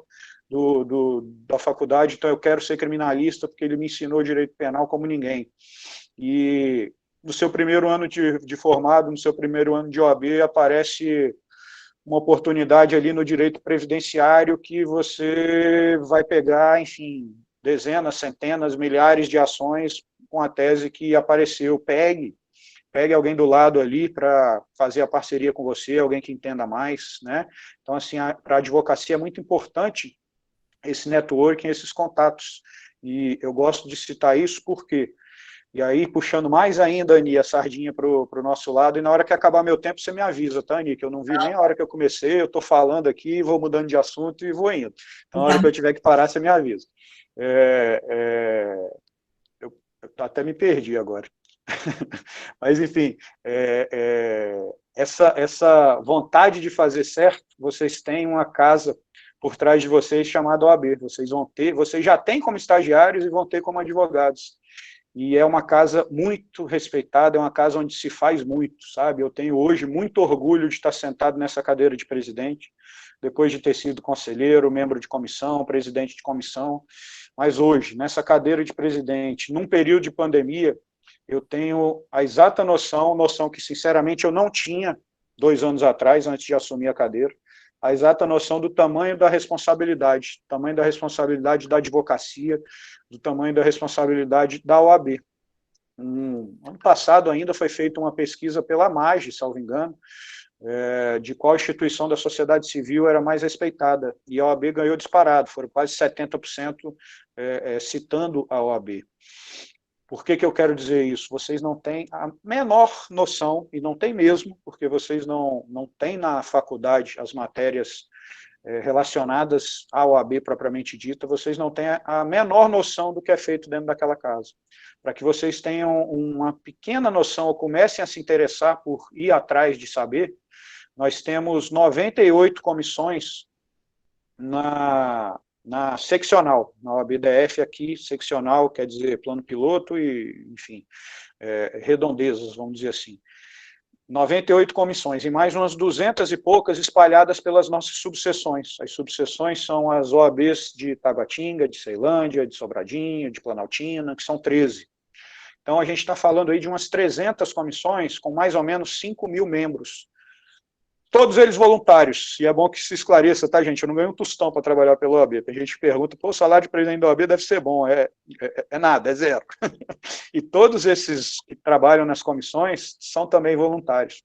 da faculdade, então eu quero ser criminalista porque ele me ensinou direito penal como ninguém. E no seu primeiro ano de formado, no seu primeiro ano de OAB, aparece uma oportunidade ali no direito previdenciário que você vai pegar, enfim, dezenas, centenas, milhares de ações com a tese que apareceu. Pegue alguém do lado ali para fazer a parceria com você, alguém que entenda mais, né? Então, assim, para a advocacia é muito importante esse networking, esses contatos. E eu gosto de citar isso porque... E aí, puxando mais ainda, Ani, a sardinha para o nosso lado, e na hora que acabar meu tempo, você me avisa, tá, Ani? Que eu não vi nem a hora que eu comecei, eu estou falando aqui, vou mudando de assunto e vou indo. Então, na hora que eu tiver que parar, você me avisa. Eu até me perdi agora. Mas, enfim, essa vontade de fazer certo, vocês têm uma casa por trás de vocês chamada OAB. Vocês já têm como estagiários e vão ter como advogados. E é uma casa muito respeitada, é uma casa onde se faz muito, sabe? Eu tenho hoje muito orgulho de estar sentado nessa cadeira de presidente, depois de ter sido conselheiro, membro de comissão, presidente de comissão, mas hoje, nessa cadeira de presidente, num período de pandemia, eu tenho a exata noção que, sinceramente, eu não tinha 2 anos atrás, antes de assumir a cadeira, a exata noção do tamanho da responsabilidade da advocacia, do tamanho da responsabilidade da OAB. Ano passado ainda foi feita uma pesquisa pela MAGE, salvo engano, de qual instituição da sociedade civil era mais respeitada, e a OAB ganhou disparado, foram quase 70% citando a OAB. Por que eu quero dizer isso? Vocês não têm a menor noção, e não tem mesmo, porque vocês não têm na faculdade as matérias relacionadas à OAB propriamente dita, vocês não têm a menor noção do que é feito dentro daquela casa. Para que vocês tenham uma pequena noção, ou comecem a se interessar por ir atrás de saber, nós temos 98 comissões na seccional, na OAB-DF aqui, seccional, quer dizer, plano piloto e, enfim, redondezas, vamos dizer assim. 98 comissões, e mais umas 200 e poucas espalhadas pelas nossas subseções. As subseções são as OABs de Taguatinga, de Ceilândia, de Sobradinho, de Planaltina, que são 13. Então, a gente está falando aí de umas 300 comissões, com mais ou menos 5.000 membros. Todos eles voluntários, e é bom que se esclareça, tá, gente? Eu não ganho um tostão para trabalhar pela OAB. Tem gente que pergunta, pô, o salário de presidente da OAB deve ser bom. É nada, é zero. E todos esses que trabalham nas comissões são também voluntários.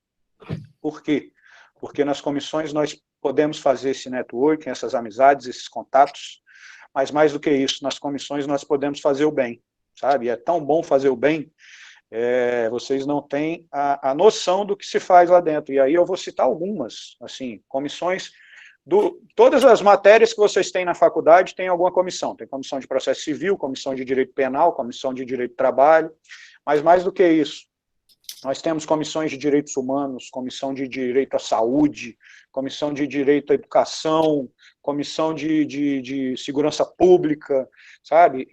Por quê? Porque nas comissões nós podemos fazer esse networking, essas amizades, esses contatos, mas mais do que isso, nas comissões nós podemos fazer o bem, sabe? É tão bom fazer o bem, vocês não têm a noção do que se faz lá dentro. E aí eu vou citar algumas, assim, comissões, todas as matérias que vocês têm na faculdade tem alguma comissão. Tem comissão de processo civil, comissão de direito penal, comissão de direito do trabalho, mas mais do que isso, nós temos comissões de direitos humanos, comissão de direito à saúde, comissão de direito à educação, comissão de segurança pública, sabe?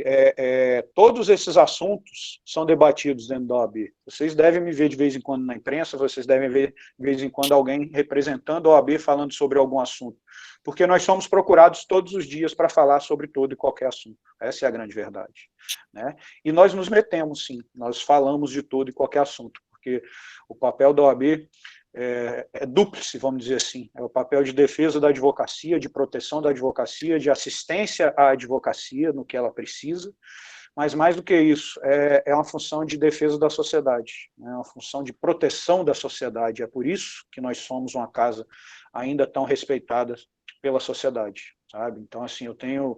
Todos esses assuntos são debatidos dentro da OAB. Vocês devem me ver de vez em quando na imprensa, vocês devem ver de vez em quando alguém representando a OAB falando sobre algum assunto, porque nós somos procurados todos os dias para falar sobre todo e qualquer assunto. Essa é a grande verdade, né? E nós nos metemos, sim, nós falamos de todo e qualquer assunto, porque o papel da OAB é dúplice, vamos dizer assim, é o papel de defesa da advocacia, de proteção da advocacia, de assistência à advocacia no que ela precisa, mas mais do que isso, é uma função de defesa da sociedade, é uma função de proteção da sociedade, é por isso que nós somos uma casa ainda tão respeitada pela sociedade, sabe? Então, assim, eu tenho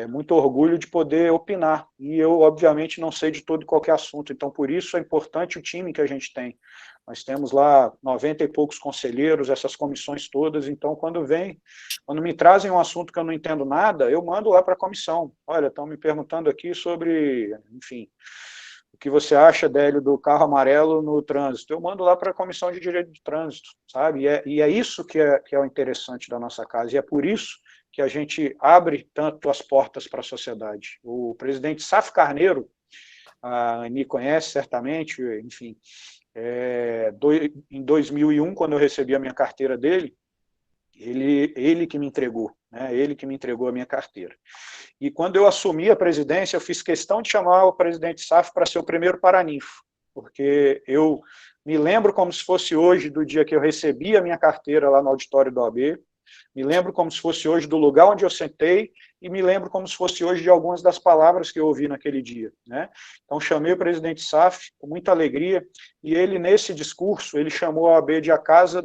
muito orgulho de poder opinar, e eu, obviamente, não sei de todo e qualquer assunto, então, por isso é importante o time que a gente tem. Nós temos lá 90 e poucos conselheiros, essas comissões todas, então, quando me trazem um assunto que eu não entendo nada, eu mando lá para a comissão. Olha, estão me perguntando aqui sobre, enfim, o que você acha, Délio, do carro amarelo no trânsito? Eu mando lá para a Comissão de Direito de Trânsito, sabe? E é isso que é o interessante da nossa casa, e é por isso que a gente abre tanto as portas para a sociedade. O presidente Saf Carneiro, me conhece certamente, enfim, em 2001, quando eu recebi a minha carteira dele, ele que me entregou, né? Ele que me entregou a minha carteira. E quando eu assumi a presidência, eu fiz questão de chamar o presidente Saf para ser o primeiro paraninfo, porque eu me lembro como se fosse hoje do dia que eu recebi a minha carteira lá no auditório da OAB, me lembro como se fosse hoje do lugar onde eu sentei, e me lembro como se fosse hoje de algumas das palavras que eu ouvi naquele dia, né? Então, chamei o presidente Saf com muita alegria, e ele, nesse discurso, ele chamou a OAB de a casa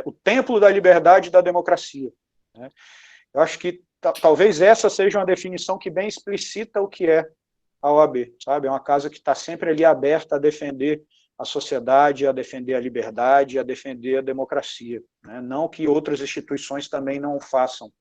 o templo da liberdade e da democracia, né? Eu acho que talvez essa seja uma definição que bem explicita o que é a OAB, sabe? É uma casa que está sempre ali aberta a defender a sociedade, a defender a liberdade, a defender a democracia, né? Não que outras instituições também não o façam,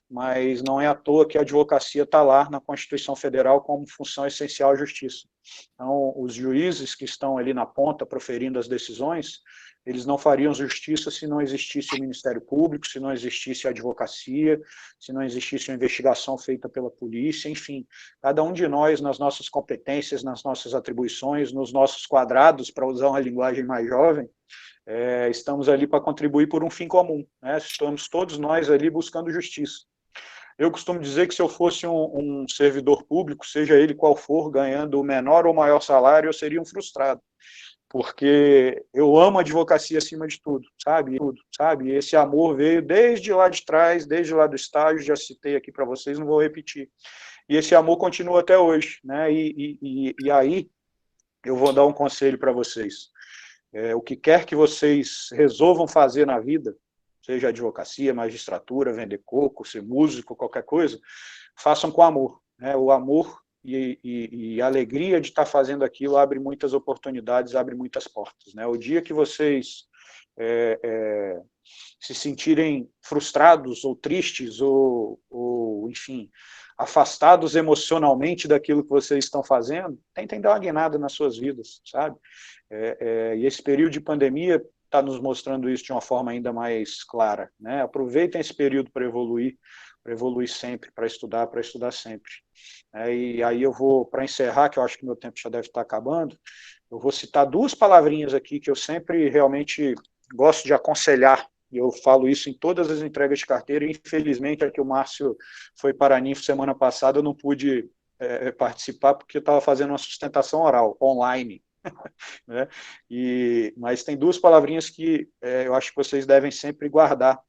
mas não é à toa que a advocacia está lá na Constituição Federal como função essencial à justiça. Então, os juízes que estão ali na ponta proferindo as decisões, eles não fariam justiça se não existisse o Ministério Público, se não existisse a advocacia, se não existisse uma investigação feita pela polícia, enfim. Cada um de nós, nas nossas competências, nas nossas atribuições, nos nossos quadrados, para usar uma linguagem mais jovem, estamos ali para contribuir por um fim comum, né? Estamos todos nós ali buscando justiça. Eu costumo dizer que se eu fosse um servidor público, seja ele qual for, ganhando o menor ou maior salário, eu seria um frustrado, porque eu amo a advocacia acima de tudo, sabe? E esse amor veio desde lá de trás, desde lá do estágio, já citei aqui para vocês, não vou repetir. E esse amor continua até hoje, né? E aí eu vou dar um conselho para vocês. O que quer que vocês resolvam fazer na vida, seja advocacia, magistratura, vender coco, ser músico, qualquer coisa, façam com amor, né? O amor e a alegria de estar fazendo aquilo abre muitas oportunidades, abre muitas portas, né? O dia que vocês se sentirem frustrados ou tristes ou, enfim, afastados emocionalmente daquilo que vocês estão fazendo, tentem dar uma guinada nas suas vidas, sabe? E esse período de pandemia está nos mostrando isso de uma forma ainda mais clara, né? Aproveitem esse período para evoluir sempre, para estudar sempre. E aí eu vou, para encerrar, que eu acho que meu tempo já deve estar acabando, eu vou citar duas palavrinhas aqui que eu sempre realmente gosto de aconselhar, e eu falo isso em todas as entregas de carteira, e infelizmente, aqui o Márcio foi para a NIF semana passada, eu não pude participar porque eu estava fazendo uma sustentação oral, online, né? Mas tem duas palavrinhas que eu acho que vocês devem sempre guardar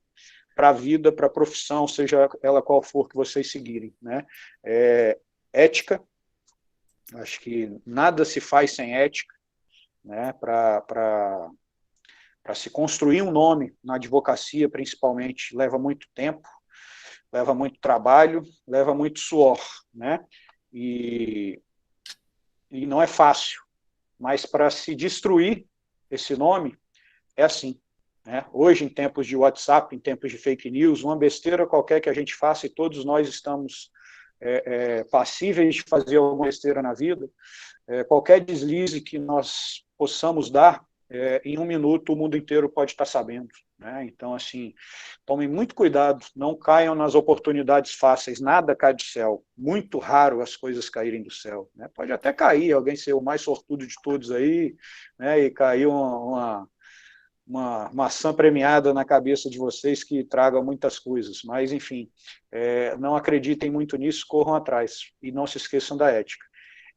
para a vida, para a profissão, seja ela qual for que vocês seguirem, né? Ética, acho que nada se faz sem ética, né? Para se construir um nome na advocacia, principalmente, leva muito tempo, leva muito trabalho, leva muito suor, né? E não é fácil, mas para se destruir esse nome, é assim, né? Hoje, em tempos de WhatsApp, em tempos de fake news, uma besteira qualquer que a gente faça, e todos nós estamos passíveis de fazer alguma besteira na vida, qualquer deslize que nós possamos dar, em um minuto o mundo inteiro pode estar sabendo, né? Então, assim, tomem muito cuidado, não caiam nas oportunidades fáceis, nada cai do céu, muito raro as coisas caírem do céu, né? Pode até cair, alguém ser o mais sortudo de todos aí, né? E cair uma maçã premiada na cabeça de vocês que traga muitas coisas, mas, enfim, não acreditem muito nisso, corram atrás, e não se esqueçam da ética.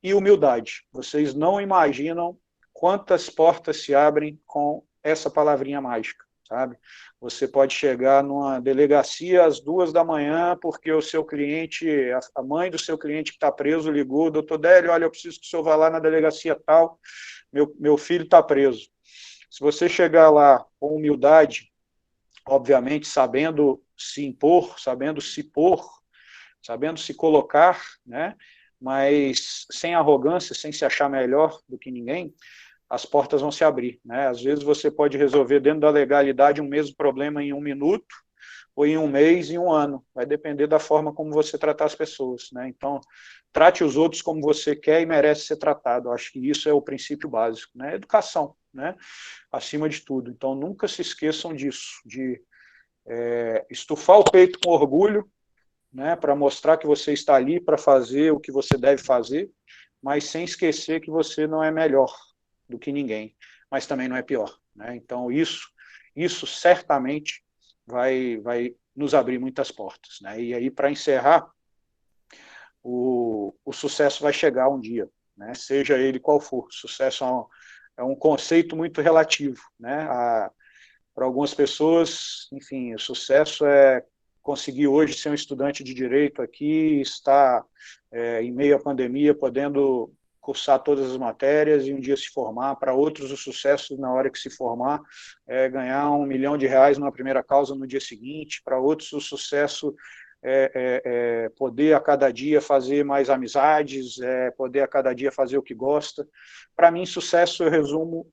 E humildade, vocês não imaginam quantas portas se abrem com essa palavrinha mágica, sabe? Você pode chegar numa delegacia às 2h porque o seu cliente, a mãe do seu cliente que está preso ligou, doutor Délio, olha, eu preciso que o senhor vá lá na delegacia tal, meu filho está preso. Se você chegar lá com humildade, obviamente sabendo se impor, sabendo se pôr, sabendo se colocar, né? Mas sem arrogância, sem se achar melhor do que ninguém, as portas vão se abrir, né? Às vezes você pode resolver dentro da legalidade um mesmo problema em 1 minuto, ou em 1 mês, em 1 ano. Vai depender da forma como você tratar as pessoas, né? Então, trate os outros como você quer e merece ser tratado. Eu acho que isso é o princípio básico, né? Educação, né? Acima de tudo. Então, nunca se esqueçam disso, de estufar o peito com orgulho, né? Para mostrar que você está ali para fazer o que você deve fazer, mas sem esquecer que você não é melhor do que ninguém, mas também não é pior, né? Então, isso certamente vai nos abrir muitas portas, né? E aí, para encerrar, o sucesso vai chegar um dia, né? Seja ele qual for. Sucesso é um conceito muito relativo, né? Para algumas pessoas, enfim, o sucesso é conseguir hoje ser um estudante de direito aqui, estar em meio à pandemia, podendo cursar todas as matérias e um dia se formar. Para outros, o sucesso, na hora que se formar, é ganhar R$1 milhão numa primeira causa no dia seguinte. Para outros, o sucesso é poder a cada dia fazer mais amizades, poder a cada dia fazer o que gosta. Para mim, sucesso eu resumo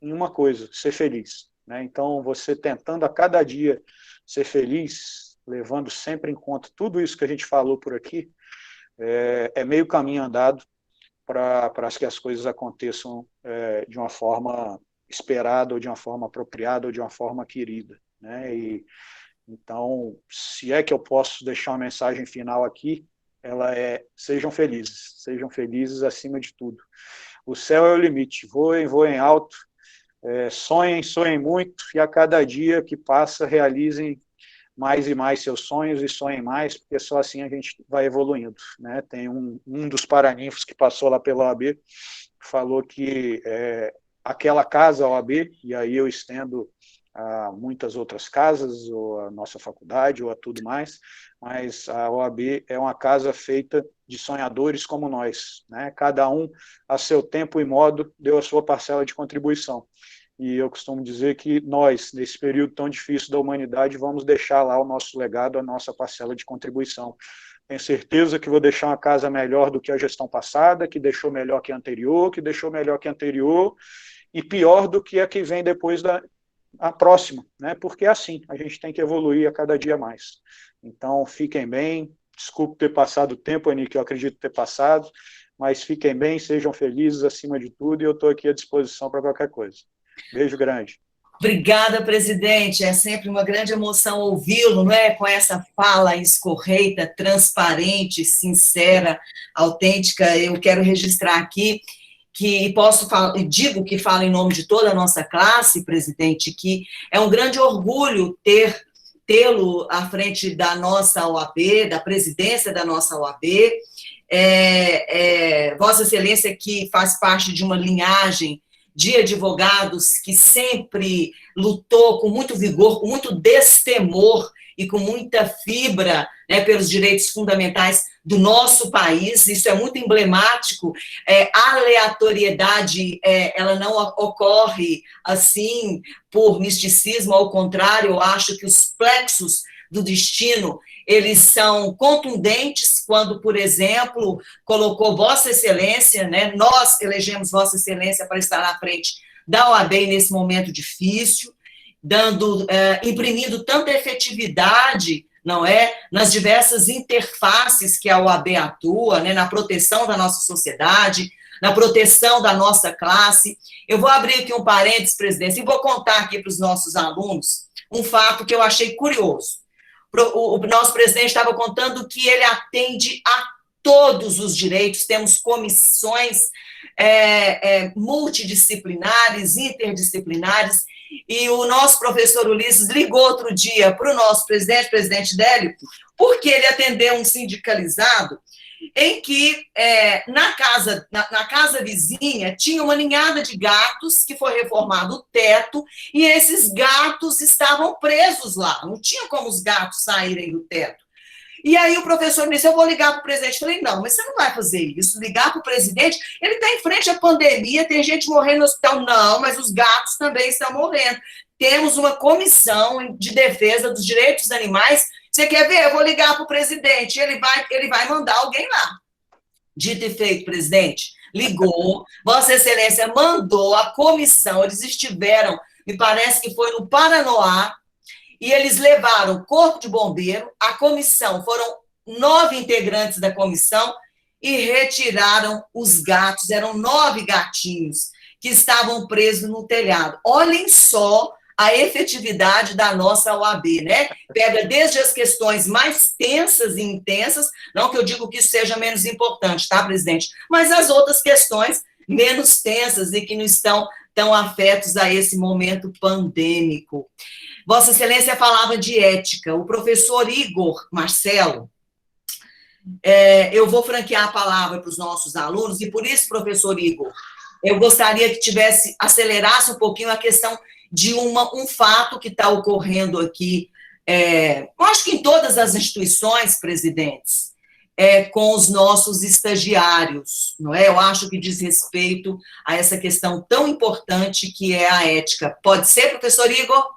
em uma coisa: ser feliz, né? Então, você tentando a cada dia ser feliz, levando sempre em conta tudo isso que a gente falou por aqui, é meio caminho andado para que as coisas aconteçam de uma forma esperada, ou de uma forma apropriada, ou de uma forma querida, né? Então, se é que eu posso deixar uma mensagem final aqui, ela sejam felizes acima de tudo. O céu é o limite, voem alto, sonhem muito, e a cada dia que passa, realizem mais e mais seus sonhos, e sonhem mais, porque só assim a gente vai evoluindo, né? Tem um dos paraninfos que passou lá pela OAB, falou que aquela casa, a OAB, e aí eu estendo a muitas outras casas, ou a nossa faculdade, ou a tudo mais, mas a OAB é uma casa feita de sonhadores como nós, né? Cada um, a seu tempo e modo, deu a sua parcela de contribuição. E eu costumo dizer que nós, nesse período tão difícil da humanidade, vamos deixar lá o nosso legado, a nossa parcela de contribuição. Tenho certeza que vou deixar uma casa melhor do que a gestão passada, que deixou melhor que a anterior, e pior do que a que vem depois a próxima, né? Porque é assim, a gente tem que evoluir a cada dia mais. Então, fiquem bem, desculpe ter passado o tempo, Ani, que eu acredito ter passado, mas fiquem bem, sejam felizes acima de tudo, e eu estou aqui à disposição para qualquer coisa. Beijo grande. Obrigada, presidente. É sempre uma grande emoção ouvi-lo, não é? Com essa fala escorreita, transparente, sincera, autêntica. Eu quero registrar aqui que posso falar, digo que falo em nome de toda a nossa classe, presidente, que é um grande orgulho tê-lo à frente da nossa OAB, da presidência da nossa OAB. Vossa Excelência, que faz parte de uma linhagem de advogados que sempre lutou com muito vigor, com muito destemor e com muita fibra, né, pelos direitos fundamentais do nosso país. Isso é muito emblemático. A aleatoriedade, ela não ocorre assim por misticismo, ao contrário, eu acho que os plexos do destino, eles são contundentes quando, por exemplo, colocou Vossa Excelência, né, nós elegemos Vossa Excelência para estar à frente da OAB nesse momento difícil, imprimindo tanta efetividade, não é, nas diversas interfaces que a OAB atua, né, na proteção da nossa sociedade, na proteção da nossa classe. Eu vou abrir aqui um parênteses, presidente, e vou contar aqui para os nossos alunos um fato que eu achei curioso. O nosso presidente estava contando que ele atende a todos os direitos, temos comissões multidisciplinares, interdisciplinares, e o nosso professor Ulisses ligou outro dia para o nosso presidente Délio, porque ele atendeu um sindicalizado em que na casa vizinha tinha uma ninhada de gatos que foi reformado o teto, e esses gatos estavam presos lá, não tinha como os gatos saírem do teto. E aí o professor me disse, eu vou ligar para o presidente. Eu falei, não, mas você não vai fazer isso, ligar para o presidente, ele está em frente à pandemia, tem gente morrendo no hospital. Não, mas os gatos também estão morrendo. Temos uma comissão de defesa dos direitos dos animais. Você quer ver? Eu vou ligar para o presidente, ele vai mandar alguém lá. Dito e feito, presidente, ligou, Vossa Excelência mandou a comissão, eles estiveram, me parece que foi no Paranoá, e eles levaram o corpo de bombeiro, a comissão, foram 9 integrantes da comissão, e retiraram os gatos, eram 9 gatinhos que estavam presos no telhado. Olhem só a efetividade da nossa OAB, né? Pega desde as questões mais tensas e intensas, não que eu digo que isso seja menos importante, tá, presidente? Mas as outras questões menos tensas e que não estão tão afetos a esse momento pandêmico. Vossa Excelência falava de ética. O professor Igor Marcelo, eu vou franquear a palavra para os nossos alunos, e por isso, professor Igor, eu gostaria que acelerasse um pouquinho a questão de um fato que está ocorrendo aqui, eu acho que em todas as instituições, presidentes, com os nossos estagiários, não é? Eu acho que diz respeito a essa questão tão importante que é a ética. Pode ser, professor Igor?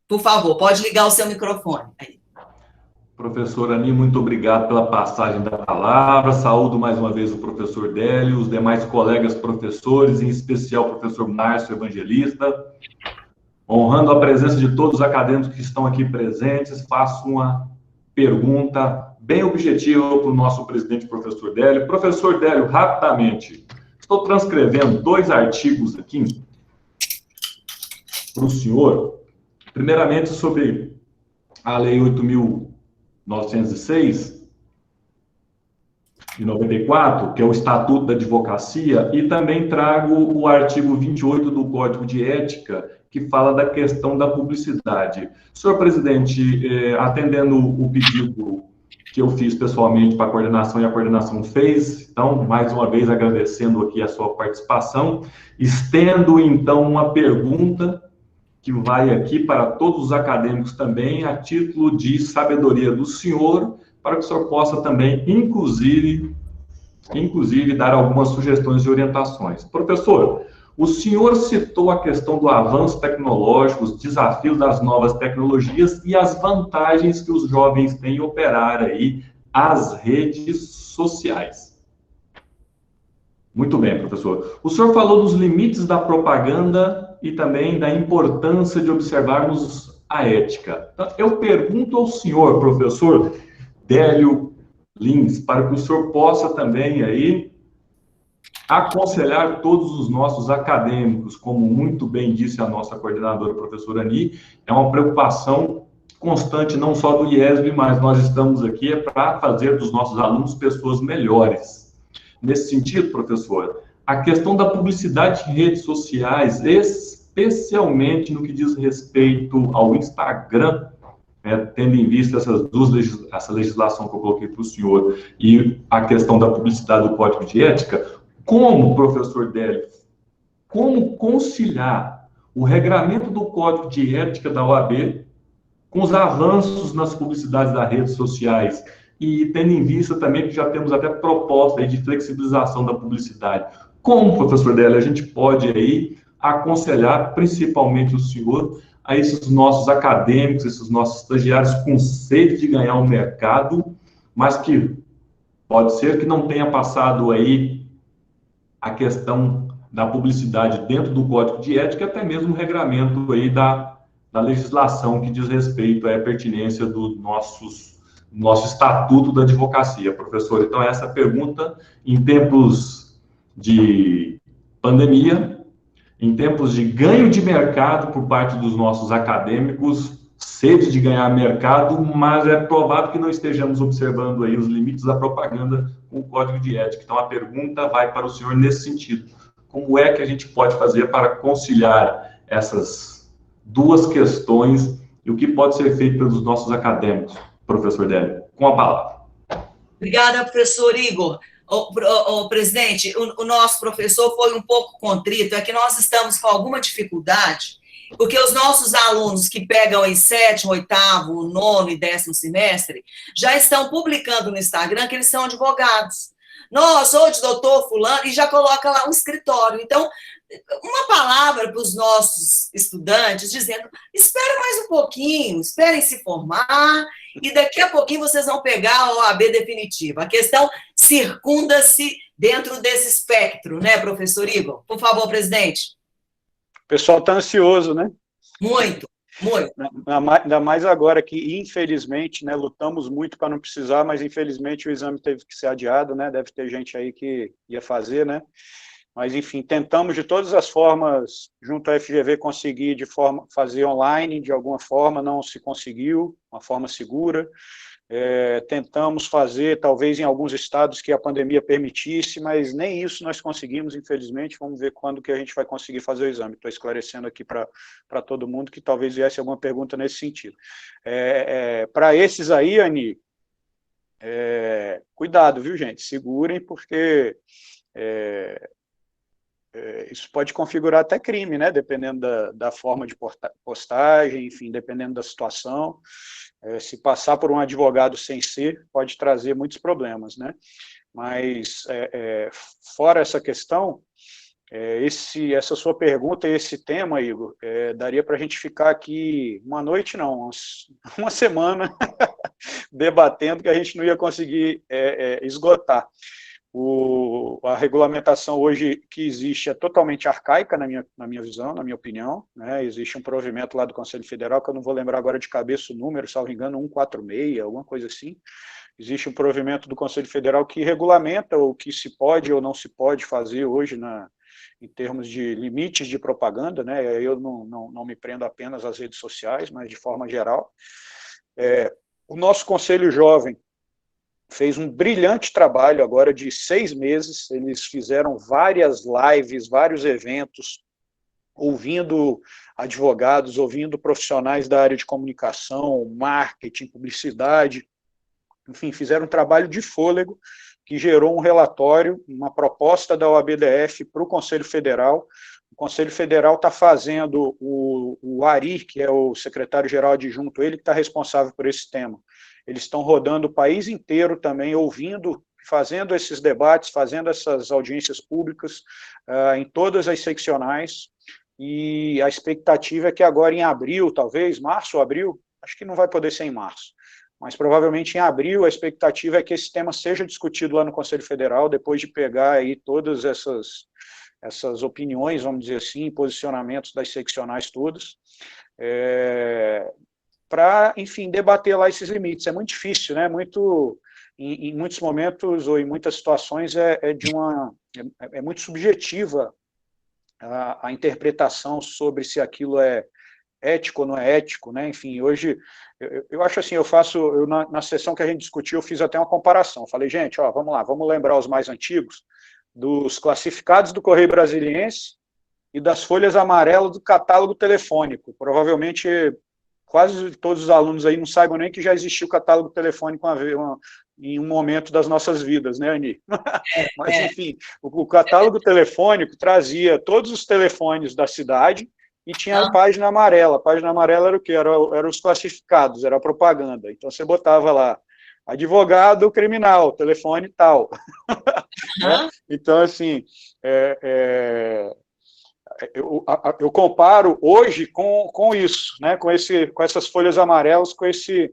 Por favor, pode ligar o seu microfone. Professora Ani, muito obrigado pela passagem da palavra. Saúdo mais uma vez o professor Délio, os demais colegas professores, em especial o professor Márcio Evangelista. Honrando a presença de todos os acadêmicos que estão aqui presentes, faço uma pergunta bem objetiva para o nosso presidente, professor Délio. Professor Délio, rapidamente, estou transcrevendo 2 artigos aqui para o senhor. Primeiramente, sobre a Lei 8.906, de 94, que é o Estatuto da Advocacia, e também trago o artigo 28 do Código de Ética, que fala da questão da publicidade. Senhor presidente, atendendo o pedido que eu fiz pessoalmente para a coordenação e a coordenação fez, então, mais uma vez, agradecendo aqui a sua participação, estendo, então, uma pergunta que vai aqui para todos os acadêmicos também, a título de sabedoria do senhor, para que o senhor possa também, inclusive dar algumas sugestões e orientações. Professor, o senhor citou a questão do avanço tecnológico, os desafios das novas tecnologias e as vantagens que os jovens têm em operar aí as redes sociais. Muito bem, professor. O senhor falou dos limites da propaganda e também da importância de observarmos a ética. Então, eu pergunto ao senhor, professor Délio Lins, para que o senhor possa também aí aconselhar todos os nossos acadêmicos, como muito bem disse a nossa coordenadora, professora Ani, é uma preocupação constante, não só do IESB, mas nós estamos aqui para fazer dos nossos alunos pessoas melhores. Nesse sentido, professor, a questão da publicidade em redes sociais, especialmente no que diz respeito ao Instagram, tendo em vista essa legislação que eu coloquei para o senhor e a questão da publicidade do Código de Ética, como, professor Délio, como conciliar o regramento do Código de Ética da OAB com os avanços nas publicidades das redes sociais e tendo em vista também que já temos até proposta aí de flexibilização da publicidade. Como, professor Délio, a gente pode aí aconselhar, principalmente o senhor, a esses nossos acadêmicos, esses nossos estagiários com sede de ganhar o mercado, mas que pode ser que não tenha passado aí a questão da publicidade dentro do Código de Ética, até mesmo o regramento aí da legislação que diz respeito à pertinência do nosso estatuto da advocacia, professor. Então, essa pergunta, em tempos de pandemia, em tempos de ganho de mercado por parte dos nossos acadêmicos, sede de ganhar mercado, mas é provável que não estejamos observando aí os limites da propaganda com o Código de Ética. Então, a pergunta vai para o senhor nesse sentido. Como é que a gente pode fazer para conciliar essas duas questões e o que pode ser feito pelos nossos acadêmicos, professor Délio? Com a palavra. Obrigada, professor Igor. Presidente, o nosso professor foi um pouco contrito, é que nós estamos com alguma dificuldade, porque os nossos alunos que pegam em 7º, 8º, 9º e 10º semestre já estão publicando no Instagram que eles são advogados. Nós, sou de doutor fulano, e já coloca lá um escritório. Então, uma palavra para os nossos estudantes, dizendo, espera mais um pouquinho, esperem se formar, e daqui a pouquinho vocês vão pegar a OAB definitiva. A questão circunda-se dentro desse espectro, né, professor Igor? Por favor, presidente. O pessoal está ansioso, né? Muito, muito. Ainda mais agora que, infelizmente, né, lutamos muito para não precisar, mas, infelizmente, o exame teve que ser adiado, né? Deve ter gente aí que ia fazer, né? Mas, enfim, tentamos de todas as formas, junto à FGV, conseguir fazer online, de alguma forma, não se conseguiu, uma forma segura. Tentamos fazer, talvez, em alguns estados que a pandemia permitisse, mas nem isso nós conseguimos, infelizmente. Vamos ver quando que a gente vai conseguir fazer o exame. Estou esclarecendo aqui para todo mundo que talvez viesse alguma pergunta nesse sentido. Para esses aí, Ani, cuidado, viu, gente? Segurem, porque isso pode configurar até crime, né? Dependendo da forma de postagem, enfim, dependendo da situação. Se passar por um advogado sem ser, pode trazer muitos problemas, né? Mas, fora essa questão, essa sua pergunta e esse tema, Igor, daria para a gente ficar aqui uma noite, não, uma semana debatendo, que a gente não ia conseguir esgotar. A regulamentação hoje que existe é totalmente arcaica, na minha visão, na minha opinião, né? Existe um provimento lá do Conselho Federal, que eu não vou lembrar agora de cabeça o número, salvo engano, 146, alguma coisa assim. Existe um provimento do Conselho Federal que regulamenta o que se pode ou não se pode fazer hoje em termos de limites de propaganda, né? Eu não me prendo apenas às redes sociais, mas de forma geral. O nosso Conselho Jovem fez um brilhante trabalho agora de 6 meses, eles fizeram várias lives, vários eventos, ouvindo advogados, ouvindo profissionais da área de comunicação, marketing, publicidade, enfim, fizeram um trabalho de fôlego que gerou um relatório, uma proposta da OABDF para o Conselho Federal. O Conselho Federal está fazendo, o Ari, que é o secretário-geral adjunto, ele que está responsável por esse tema. Eles estão rodando o país inteiro também, ouvindo, fazendo esses debates, fazendo essas audiências públicas em todas as seccionais, e a expectativa é que agora em abril, talvez, março ou abril, acho que não vai poder ser em março, mas provavelmente em abril a expectativa é que esse tema seja discutido lá no Conselho Federal, depois de pegar aí todas essas essas opiniões, vamos dizer assim, posicionamentos das seccionais todas, para, enfim, debater lá esses limites. É muito difícil, né? Em muitos momentos ou em muitas situações é muito subjetiva a interpretação sobre se aquilo é ético ou não é ético, né? Enfim, hoje, eu acho assim, na sessão que a gente discutiu, eu fiz até uma comparação. Falei, gente, ó, vamos lá, vamos lembrar os mais antigos, dos classificados do Correio Brasiliense e das folhas amarelas do catálogo telefônico. Provavelmente, quase todos os alunos aí não saibam nem que já existiu o catálogo telefônico em um momento das nossas vidas, né, Ani? Mas, enfim, o catálogo telefônico trazia todos os telefones da cidade e tinha a página amarela. A página amarela era o quê? Era os classificados, era a propaganda. Então, você botava lá, advogado criminal, telefone tal. Né? Então, assim, eu comparo hoje com isso, né? com essas folhas amarelas, com esses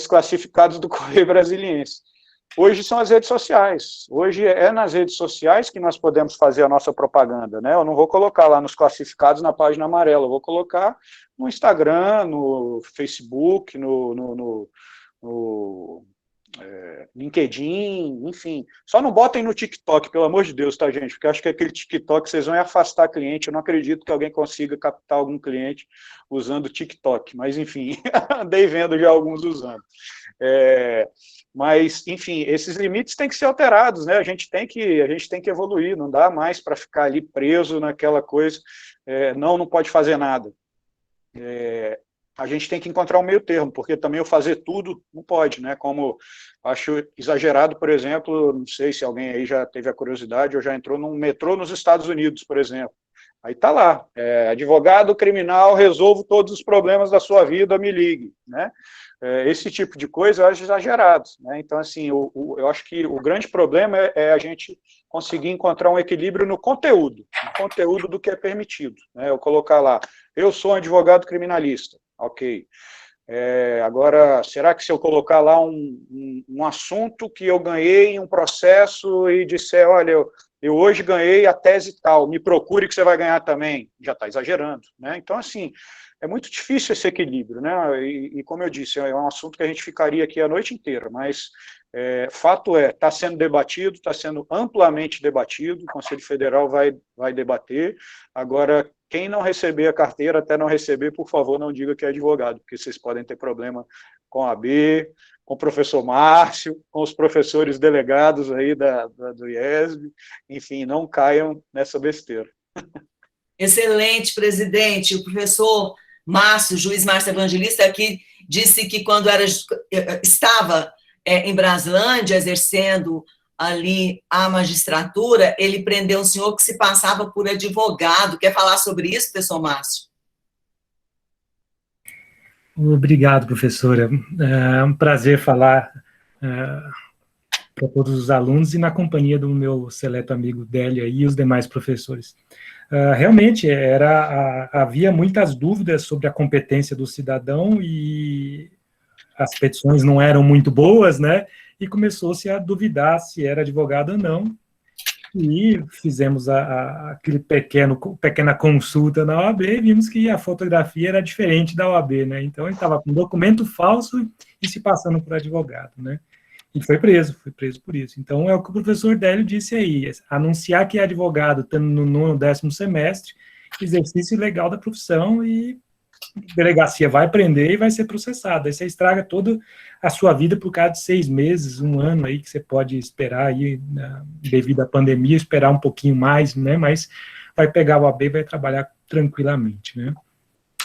classificados do Correio Brasiliense. Hoje são as redes sociais. Hoje é nas redes sociais que nós podemos fazer a nossa propaganda, né? Eu não vou colocar lá nos classificados na página amarela, eu vou colocar no Instagram, no Facebook, no LinkedIn, enfim. Só não botem no TikTok, pelo amor de Deus, tá, gente? Porque eu acho que aquele TikTok vocês vão afastar cliente. Eu não acredito que alguém consiga captar algum cliente usando o TikTok. Mas, enfim, andei vendo já alguns usando. Mas, enfim, esses limites têm que ser alterados, né? A gente tem que evoluir, não dá mais para ficar ali preso naquela coisa, não pode fazer nada. A gente tem que encontrar um meio termo, porque também o fazer tudo não pode, né? Como acho exagerado, por exemplo, não sei se alguém aí já teve a curiosidade ou já entrou num metrô nos Estados Unidos, por exemplo. Aí está lá, advogado criminal, resolvo todos os problemas da sua vida, me ligue, né? Esse tipo de coisa eu acho exagerado, né? Então, assim, eu acho que o grande problema é a gente conseguir encontrar um equilíbrio no conteúdo do que é permitido, né? Eu colocar lá, eu sou um advogado criminalista, ok. Agora, será que se eu colocar lá um assunto que eu ganhei em um processo e disser, olha, eu hoje ganhei a tese tal, me procure que você vai ganhar também, já está exagerando, né? Então, assim, é muito difícil esse equilíbrio, né? E como eu disse, é um assunto que a gente ficaria aqui a noite inteira, mas fato está sendo debatido, está sendo amplamente debatido, o Conselho Federal vai debater. Agora, quem não receber a carteira, até não receber, por favor, não diga que é advogado, porque vocês podem ter problema com a AB, com o professor Márcio, com os professores delegados aí do IESB, enfim, não caiam nessa besteira. Excelente, presidente. O professor Márcio, juiz Márcio Evangelista, aqui disse que quando estava em Braslândia, exercendo ali a magistratura, ele prendeu um senhor que se passava por advogado. Quer falar sobre isso, professor Márcio? Obrigado, professora. É um prazer falar para todos os alunos e na companhia do meu seleto amigo Délio e os demais professores. Realmente, havia muitas dúvidas sobre a competência do cidadão e as petições não eram muito boas, né? E começou-se a duvidar se era advogado ou não. E fizemos aquele pequena consulta na OAB e vimos que a fotografia era diferente da OAB, né? Então, ele estava com um documento falso e se passando por advogado, né? E foi preso por isso. Então, é o que o professor Délio disse aí, anunciar que é advogado estando no 10º semestre, exercício ilegal da profissão e a delegacia vai prender e vai ser processado. Aí você estraga toda a sua vida por causa de 6 meses, 1 ano aí que você pode esperar aí, devido à pandemia, esperar um pouquinho mais, né? Mas vai pegar o AB e vai trabalhar tranquilamente, né?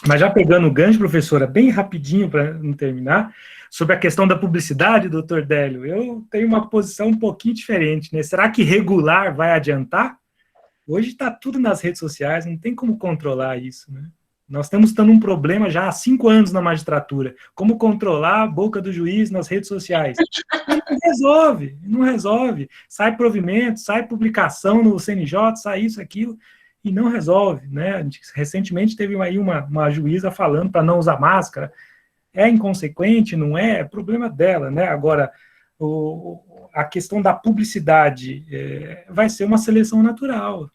Mas já pegando o gancho, professora, bem rapidinho para não terminar, sobre a questão da publicidade, doutor Délio, eu tenho uma posição um pouquinho diferente, né? Será que regular vai adiantar? Hoje está tudo nas redes sociais, não tem como controlar isso, né? Nós estamos tendo um problema já há 5 anos na magistratura. Como controlar a boca do juiz nas redes sociais? Não resolve. Sai provimento, sai publicação no CNJ, sai isso, aquilo, e não resolve, né? Recentemente teve aí uma juíza falando para não usar máscara. É inconsequente, não é? É problema dela, né? Agora, a questão da publicidade vai ser uma seleção natural.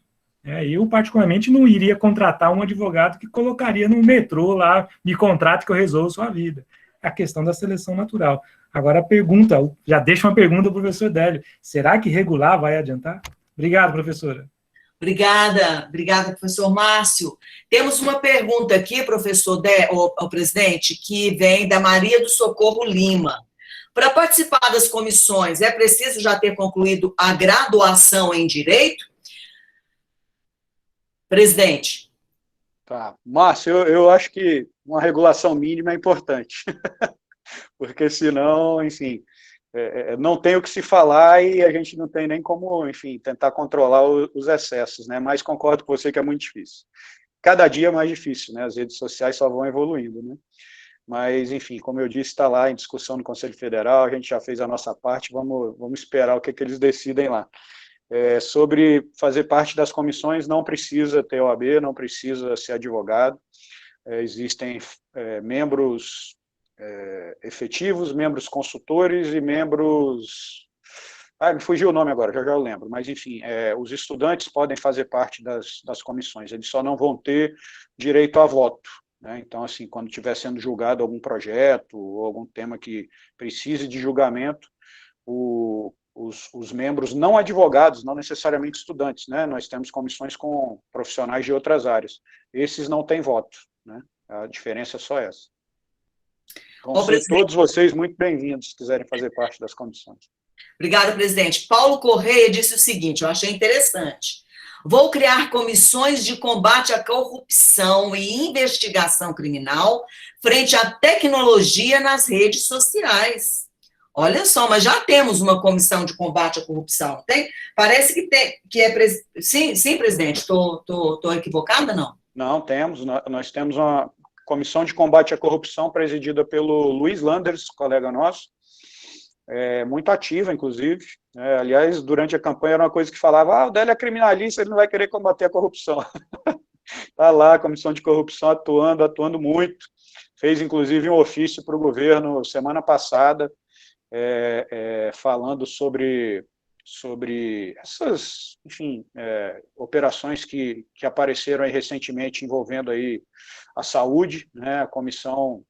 Eu, particularmente, não iria contratar um advogado que colocaria no metrô lá, me contrate que eu resolvo sua vida. É a questão da seleção natural. Agora, a pergunta, já deixa uma pergunta para o professor Délio. Será que regular vai adiantar? Obrigado, professora. Obrigada, professor Márcio. Temos uma pergunta aqui, professor, presidente, que vem da Maria do Socorro Lima. Para participar das comissões, é preciso já ter concluído a graduação em Direito? Presidente. Tá. Márcio, eu acho que uma regulação mínima é importante, porque senão, enfim, não tem o que se falar e a gente não tem nem como, enfim, tentar controlar os excessos, né? Mas concordo com você que é muito difícil. Cada dia é mais difícil, né? As redes sociais só vão evoluindo, né? Mas, enfim, como eu disse, está lá em discussão no Conselho Federal, a gente já fez a nossa parte, vamos esperar o que eles decidem lá. Sobre fazer parte das comissões, não precisa ter OAB, não precisa ser advogado, existem membros efetivos, membros consultores e membros... me fugiu o nome agora, já eu lembro, mas enfim, os estudantes podem fazer parte das comissões, eles só não vão ter direito a voto, né? Então, assim, quando estiver sendo julgado algum projeto ou algum tema que precise de julgamento, os membros não advogados, não necessariamente estudantes, né? Nós temos comissões com profissionais de outras áreas. Esses não têm voto, né? A diferença é só essa. Vão ser todos vocês muito bem-vindos, se quiserem fazer parte das comissões. Obrigada, presidente. Paulo Correia disse o seguinte, eu achei interessante. Vou criar comissões de combate à corrupção e investigação criminal frente à tecnologia nas redes sociais. Olha só, mas já temos uma comissão de combate à corrupção, tem? Parece que tem, Sim, presidente, estou equivocada, não? Não, nós temos uma comissão de combate à corrupção presidida pelo Luiz Landers, colega nosso, muito ativa, inclusive. Aliás, durante a campanha era uma coisa que falava, o Délio é criminalista, ele não vai querer combater a corrupção. Está lá a comissão de corrupção atuando muito, fez inclusive um ofício para o governo semana passada, falando sobre essas, enfim, operações que apareceram aí recentemente envolvendo aí a saúde, né? A comissão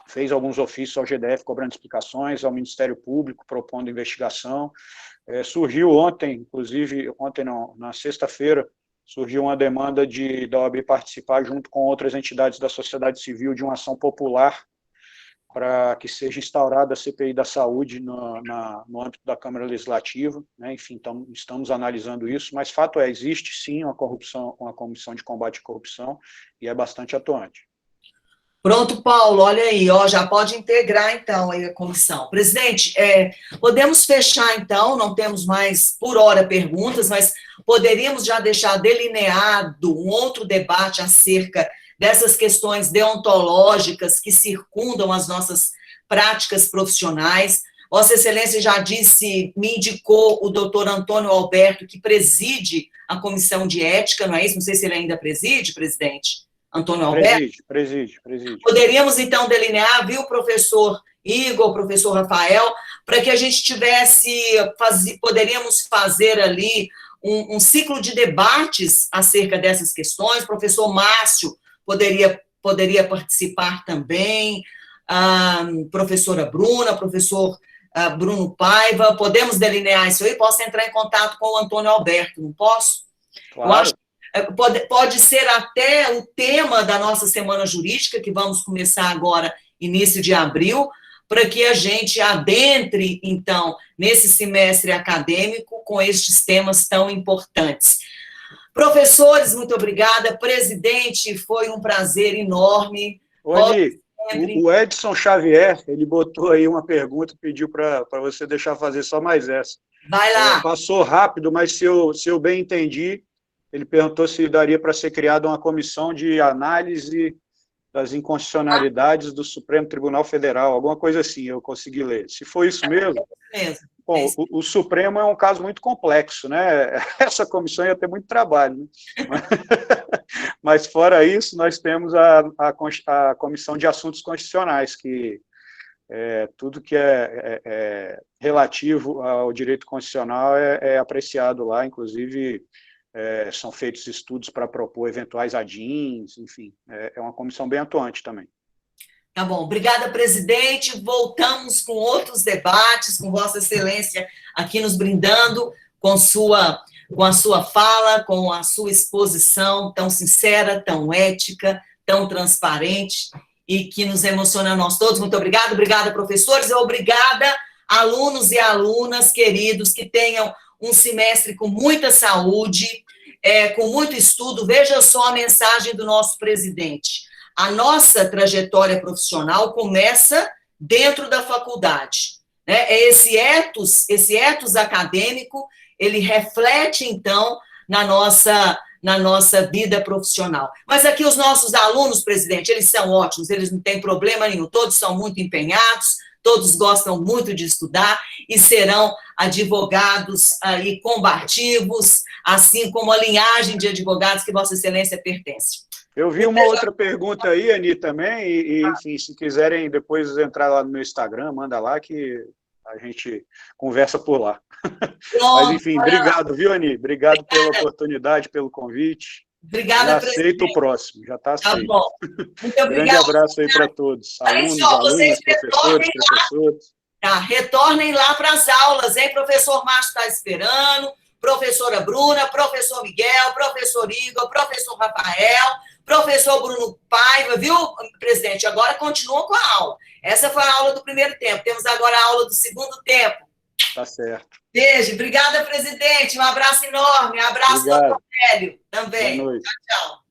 fez alguns ofícios ao GDF cobrando explicações, ao Ministério Público propondo investigação. Surgiu ontem, inclusive, na sexta-feira, surgiu uma demanda da OAB participar junto com outras entidades da sociedade civil de uma ação popular para que seja instaurada a CPI da saúde no âmbito da Câmara Legislativa, né? Enfim, estamos analisando isso, mas fato existe sim uma comissão de combate à corrupção e é bastante atuante. Pronto, Paulo, olha aí, já pode integrar, então, aí a comissão. Presidente, podemos fechar, então, não temos mais, por hora, perguntas, mas poderíamos já deixar delineado um outro debate acerca dessas questões deontológicas que circundam as nossas práticas profissionais. Vossa Excelência já me indicou o doutor Antônio Alberto, que preside a Comissão de Ética, não é isso? Não sei se ele ainda preside, presidente. Antônio Alberto? Preside. Poderíamos, então, delinear, viu, professor Igor, professor Rafael, para que a gente poderíamos fazer ali um ciclo de debates acerca dessas questões. Professor Márcio poderia participar também, professora Bruna, professor Bruno Paiva, podemos delinear isso aí? Posso entrar em contato com o Antônio Alberto, não posso? Claro. Eu acho pode ser até o tema da nossa Semana Jurídica, que vamos começar agora, início de abril, para que a gente adentre, então, nesse semestre acadêmico com estes temas tão importantes. Professores, muito obrigada. Presidente, foi um prazer enorme. Olha, o Edson Xavier, ele botou aí uma pergunta, pediu para você deixar fazer só mais essa. Vai lá. Passou rápido, mas se eu bem entendi, ele perguntou se daria para ser criada uma comissão de análise das inconstitucionalidades do Supremo Tribunal Federal, alguma coisa assim, eu consegui ler. Se for isso mesmo, bom, o Supremo é um caso muito complexo, né? Essa comissão ia ter muito trabalho, né? Mas fora isso, nós temos a Comissão de Assuntos Constitucionais, que tudo que é relativo ao direito constitucional é apreciado lá, inclusive são feitos estudos para propor eventuais ADINs, enfim, é uma comissão bem atuante também. Tá bom, obrigada, presidente. Voltamos com outros debates, com Vossa Excelência aqui nos brindando com a sua fala, com a sua exposição tão sincera, tão ética, tão transparente e que nos emociona a nós todos. Muito obrigada, obrigada, professores, e obrigada, alunos e alunas queridos, que tenham um semestre com muita saúde, com muito estudo. Veja só a mensagem do nosso presidente. A nossa trajetória profissional começa dentro da faculdade, né? Esse ethos acadêmico, ele reflete, então, na nossa vida profissional. Mas aqui os nossos alunos, presidente, eles são ótimos, eles não têm problema nenhum, todos são muito empenhados, todos gostam muito de estudar e serão advogados aí combativos, assim como a linhagem de advogados que Vossa Excelência pertence. Eu vi uma outra pergunta aí, Ani, também, e enfim, se quiserem depois entrar lá no meu Instagram, manda lá que a gente conversa por lá. Mas, enfim, obrigado, viu, Ani? Obrigado pela oportunidade, pelo convite. Obrigada, presidente. Aceito o próximo, já está aceito. Tá bom. Muito obrigada. Grande abraço aí para todos, alunos, professores. Tá, retornem lá para as aulas, hein? Professor Márcio está esperando, professora Bruna, professor Miguel, professor Igor, professor Rafael, professor Bruno Paiva, viu, presidente? Agora continua com a aula. Essa foi a aula do primeiro tempo. Temos agora a aula do segundo tempo. Tá certo. Beijo. Obrigada, presidente. Um abraço enorme. Um abraço ao Hélio também. Boa noite. Tchau, tchau.